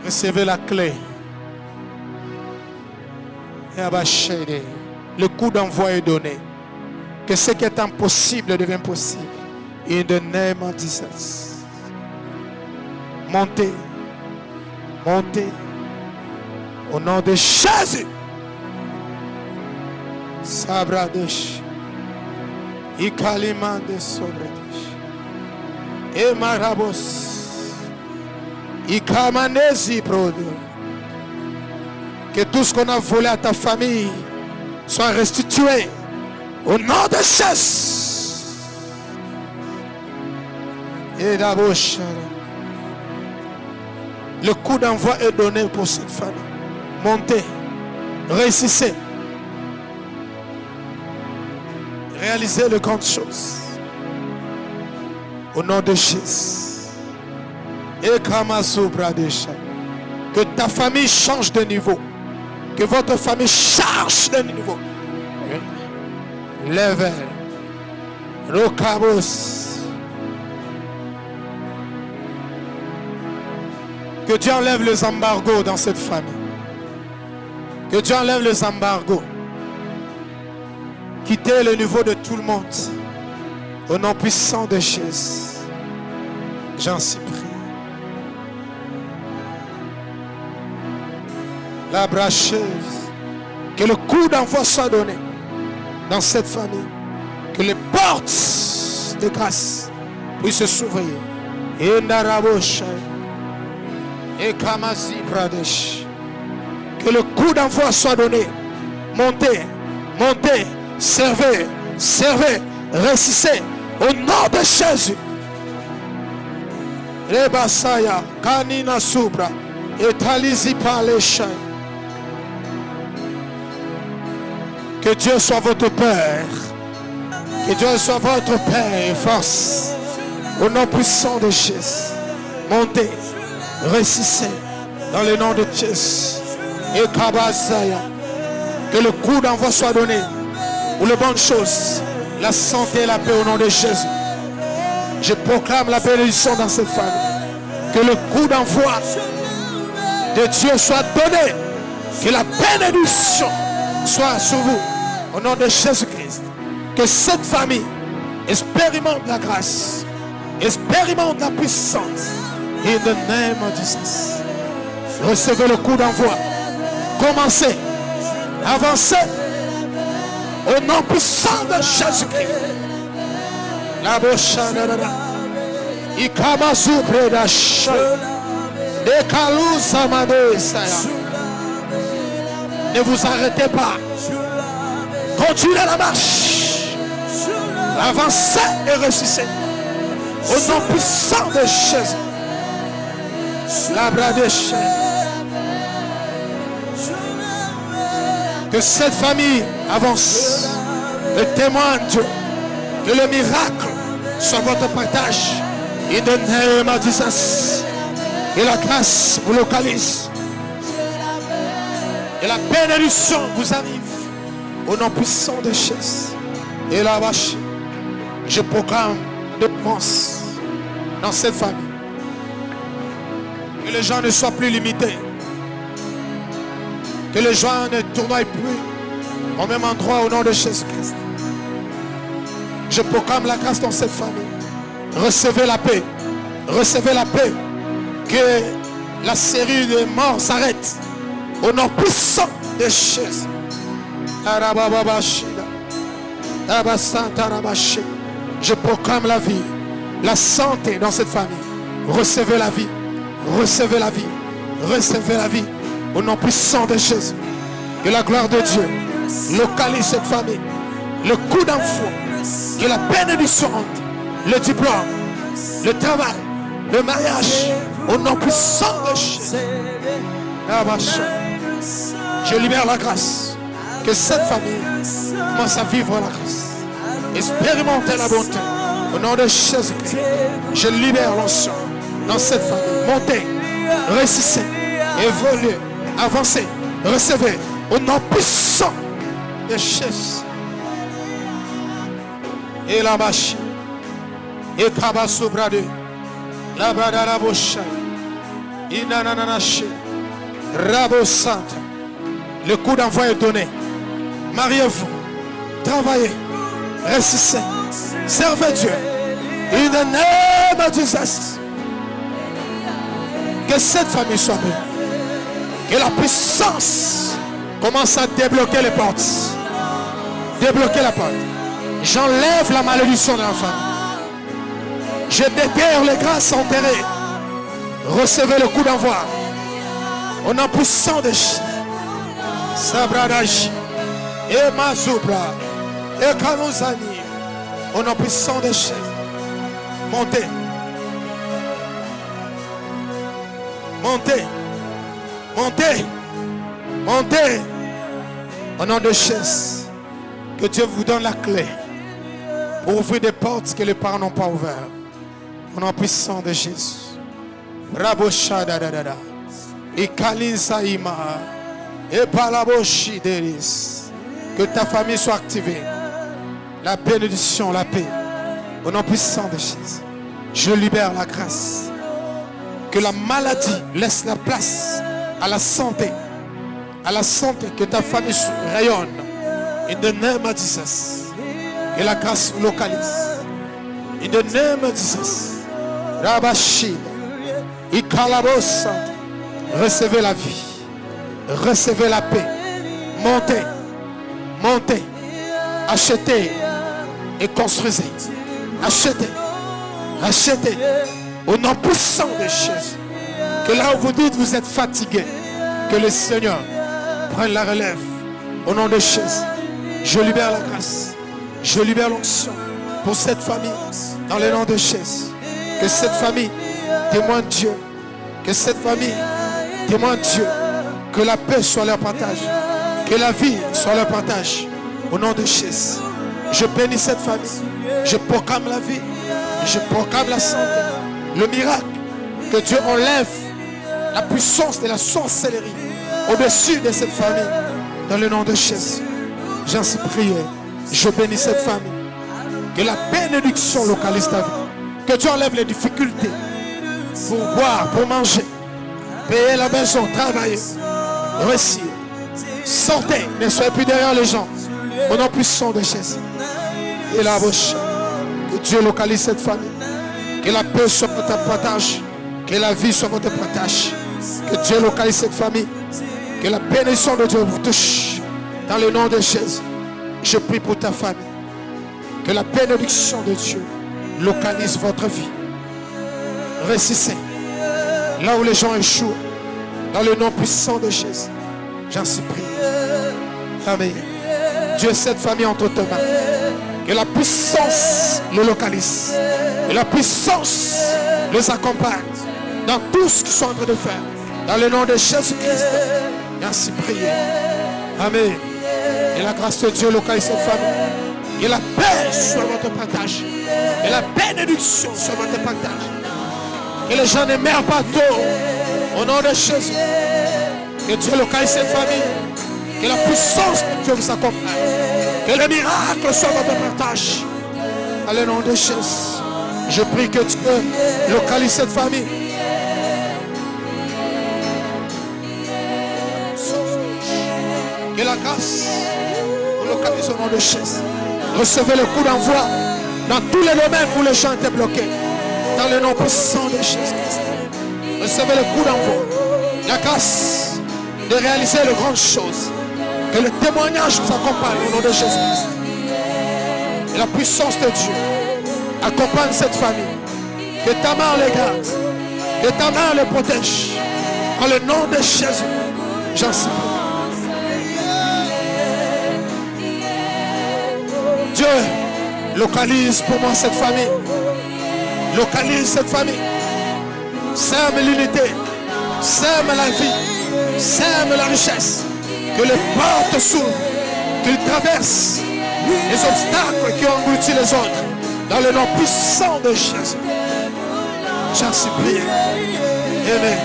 Recevez la clé. Le coup d'envoi est donné. Que ce qui est impossible devienne possible. In the name of Jesus. Montez. Montez. Au nom de Jésus. Sabradesh. Ikalimande sobredesh. Et marabos. Que tout ce qu'on a volé à ta famille soit restitué au nom de Jésus. Et d'abord, le coup d'envoi est donné pour cette famille. Montez, réussissez, réalisez le grand chose. Au nom de Jésus. Et que ta famille change de niveau. Que votre famille change de niveau. Level. Rokabos. Que Dieu enlève les embargos dans cette famille. Que Dieu enlève les embargos. Quittez le niveau de tout le monde. Au nom puissant de Jésus. J'en suis prie. La bracheuse. Que le coup d'envoi soit donné dans cette famille. Que les portes de grâce puissent s'ouvrir. Et Narabosha. Et Kamasi Pradesh. Que le coup d'envoi soit donné. Montez, montez, servez, servez, réussissez. Au nom de Jésus. Rebasaya, Kanina Subra, et Talizi Palesha. Que Dieu soit votre Père. Que Dieu soit votre Père et force. Au nom puissant de Jésus. Montez, réussissez dans le nom de Jésus. Et Kabasaya. Que le coup d'envoi soit donné pour les bonnes choses. La santé et la paix au nom de Jésus. Je proclame la bénédiction dans cette famille. Que le coup d'envoi de Dieu soit donné. Que la bénédiction soit sur vous. Au nom de Jésus-Christ. Que cette famille expérimente la grâce. Expérimente la puissance. In the name of Jesus. Recevez le coup d'envoi. Commencez. Avancez. Au nom puissant de Jésus-Christ. La bochanada. Ikamazu predasha. Dekalusa madesaya. Ne vous arrêtez pas. Continuez la marche. Avancez et réussissez. Au nom puissant de Jésus. La bradesha. Que cette famille avance et témoigne Dieu. Que le miracle soit votre partage. In the name of Jesus. Et la grâce vous localise. Et la bénédiction vous arrive. Au nom puissant de Jésus. Et la vache. Je proclame de pense dans cette famille. Que les gens ne soient plus limités. Que les gens ne tournoient plus au même endroit au nom de Jésus-Christ. Je proclame la grâce dans cette famille. Recevez la paix. Recevez la paix. Que la série de morts s'arrête. Au nom puissant de Jésus. Je proclame la vie. La santé dans cette famille. Recevez la vie. Recevez la vie. Recevez la vie. Au nom puissant de Jésus. Que la gloire de Dieu localise cette famille. Le coup d'enfant. Que la bénédiction entre. Le diplôme. Le travail. Le mariage. Au nom puissant de Jésus. Je libère la grâce. Que cette famille commence à vivre la grâce. Expérimenter la bonté. Au nom de Jésus-Christ. Je libère l'onction dans cette famille. Montez. Réussissez. Évoluez. Avancez, recevez au nom puissant de Jésus. Et la machine. Et Kabasobrade. La Bradarabocha. Inananache. Rabo Santa. Le coup d'envoi est donné. Mariez-vous. Travaillez. Réussissez. Servez Dieu. In the name of Jesus. Que cette famille soit bénie. Que la puissance commence à débloquer les portes. Débloquer la porte. J'enlève la malédiction de la femme. Je déterre les grâces enterrées. Recevez le coup d'envoi. Au nom puissant de Jésus. Sabradaji. Et Mazubra. Et Kanouzani. Au nom puissant de Jésus. Montez. Montez. Montez. Montez. Au nom de Jésus. Que Dieu vous donne la clé pour ouvrir des portes que les parents n'ont pas ouvertes. Au nom puissant de Jésus. Bravo Shadadada. Et Kalin Saïma. Et Palaboshi Deris. Que ta famille soit activée. La bénédiction, la paix. Au nom puissant de Jésus. Je libère la grâce. Que la maladie laisse la place à la santé. À la santé. Que ta famille rayonne. In the name of Jesus. Que la grâce vous localise. In the name of Jesus. Rabashid. Ikalabos. Recevez la vie. Recevez la paix. Montez. Montez. Achetez. Et construisez. Achetez. Achetez. Au nom puissant de Jésus. Que là où vous dites vous êtes fatigué. Que le Seigneur prenne la relève. Au nom de Jésus. Je libère la grâce. Je libère l'onction pour cette famille. Dans le nom de Jésus. Que cette famille témoigne Dieu. Que cette famille témoigne Dieu. Que la paix soit leur partage. Que la vie soit leur partage. Au nom de Jésus. Je bénis cette famille. Je proclame la vie. Je proclame la santé. Le miracle. Que Dieu enlève la puissance de la sorcellerie au-dessus de cette famille. Dans le nom de Jésus. J'en suis prié. Je bénis cette famille. Que la bénédiction localise ta vie. Que Dieu enlève les difficultés. Pour boire, pour manger. Payer la maison, travailler. Réussir. Sortez. Ne soyez plus derrière les gens. Au nom puissant de Jésus. Et la bouche. Que Dieu localise cette famille. Que la paix soit votre partage. Que la vie soit votre partage. Que Dieu localise cette famille. Que la bénédiction de Dieu vous touche. Dans le nom de Jésus. Je prie pour ta famille. Que la bénédiction de Dieu localise votre vie. Réussissez. Là où les gens échouent. Dans le nom puissant de Jésus. J'en suis prié. Amen. Dieu, cette famille entre tes mains. Que la puissance le localise. Que la puissance les accompagne dans tout ce qu'ils sont en train de faire. Dans le nom de Jésus-Christ. Merci, priez. Amen. Et la grâce de Dieu localise cette famille. Et la paix soit votre partage. Et la bénédiction soit votre partage. Que les gens ne meurent pas tôt. Au nom de Jésus. Que Dieu localise cette famille. Que la puissance de Dieu vous accompagne. Que le miracle soit votre partage. Dans le nom de Jésus. Je prie que Dieu localise cette famille. Que la grâce vous localise au nom de Jésus. Recevez le coup d'envoi dans tous les domaines où les gens étaient bloqués. Dans le nom puissant de Jésus-Christ. Recevez le coup d'envoi. La grâce de réaliser de grandes choses. Que le témoignage vous accompagne au nom de Jésus-Christ. Et la puissance de Dieu accompagne cette famille. Que ta main les garde. Que ta main les protège. En le nom de Jésus. J'en supplie. Dieu, localise pour moi cette famille. Localise cette famille. Sème l'unité. Sème la vie. Sème la richesse. Que les portes s'ouvrent. Qu'ils traversent les obstacles qui ont englouti les autres. Dans le nom puissant de Jésus. J'en supplie. Amen.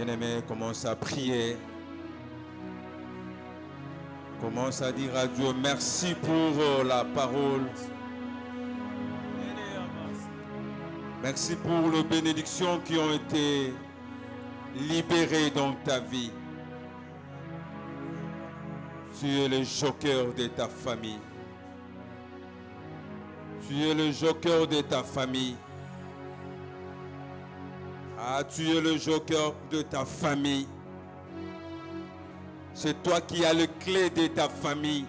Bien-aimé, commence à prier. Commence à dire à Dieu merci pour la parole. Merci pour les bénédictions qui ont été libérées dans ta vie. Tu es le joker de ta famille. Tu es le joker de ta famille. Ah, tu es le joker de ta famille. C'est toi qui as le clé de ta famille.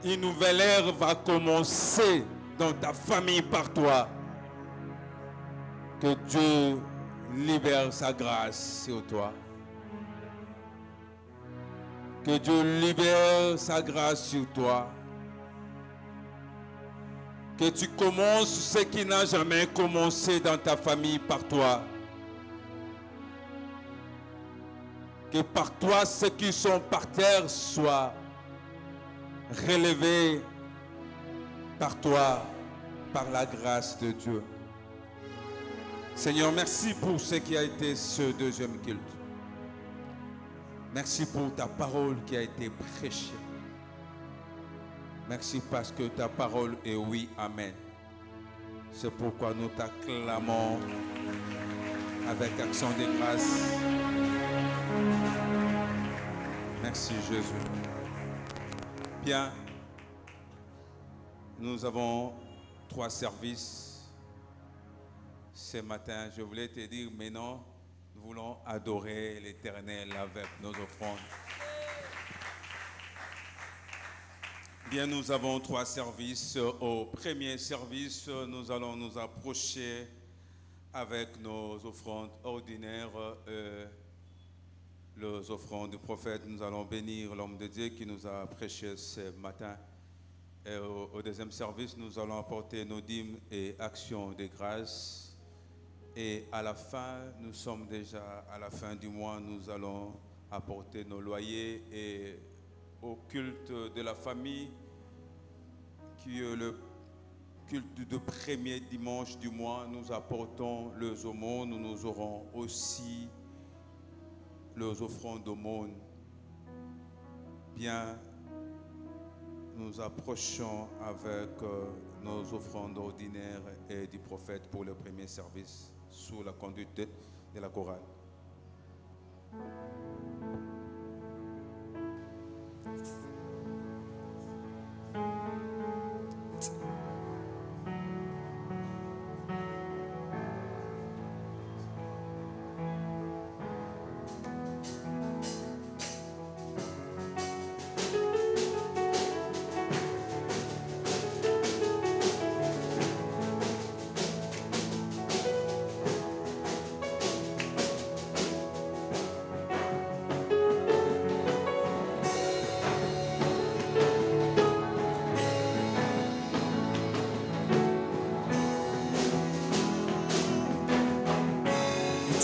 Une nouvelle ère va commencer dans ta famille par toi. Que Dieu libère sa grâce sur toi. Que Dieu libère sa grâce sur toi. Que tu commences ce qui n'a jamais commencé dans ta famille par toi. Que par toi, ceux qui sont par terre soient relevés par toi, par la grâce de Dieu. Seigneur, merci pour ce qui a été ce deuxième culte. Merci pour ta parole qui a été prêchée. Merci parce que ta parole est oui, amen. C'est pourquoi nous t'acclamons avec action de grâce. Merci Jésus. Bien, nous avons 3 services ce matin. Je voulais te dire, maintenant, nous voulons adorer l'Éternel avec nos offrandes. Bien, nous avons 3 services. Au premier service, nous allons nous approcher avec nos offrandes ordinaires, les offrandes du prophète. Nous allons bénir l'homme de Dieu qui nous a prêché ce matin. Et au deuxième service, nous allons apporter nos dîmes et actions de grâce. Et à la fin, nous sommes déjà à la fin du mois, nous allons apporter nos loyers et au culte de la famille, qui est le culte de premier dimanche du mois, nous apportons les aumônes, nous aurons aussi les offrandes d'aumône. Bien, nous approchons avec nos offrandes ordinaires et du prophète pour le premier service sous la conduite de la chorale.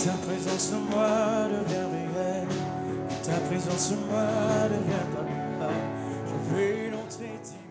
Ta présence en moi devient réelle, ta présence en moi devient papa. Je veux l'entrer.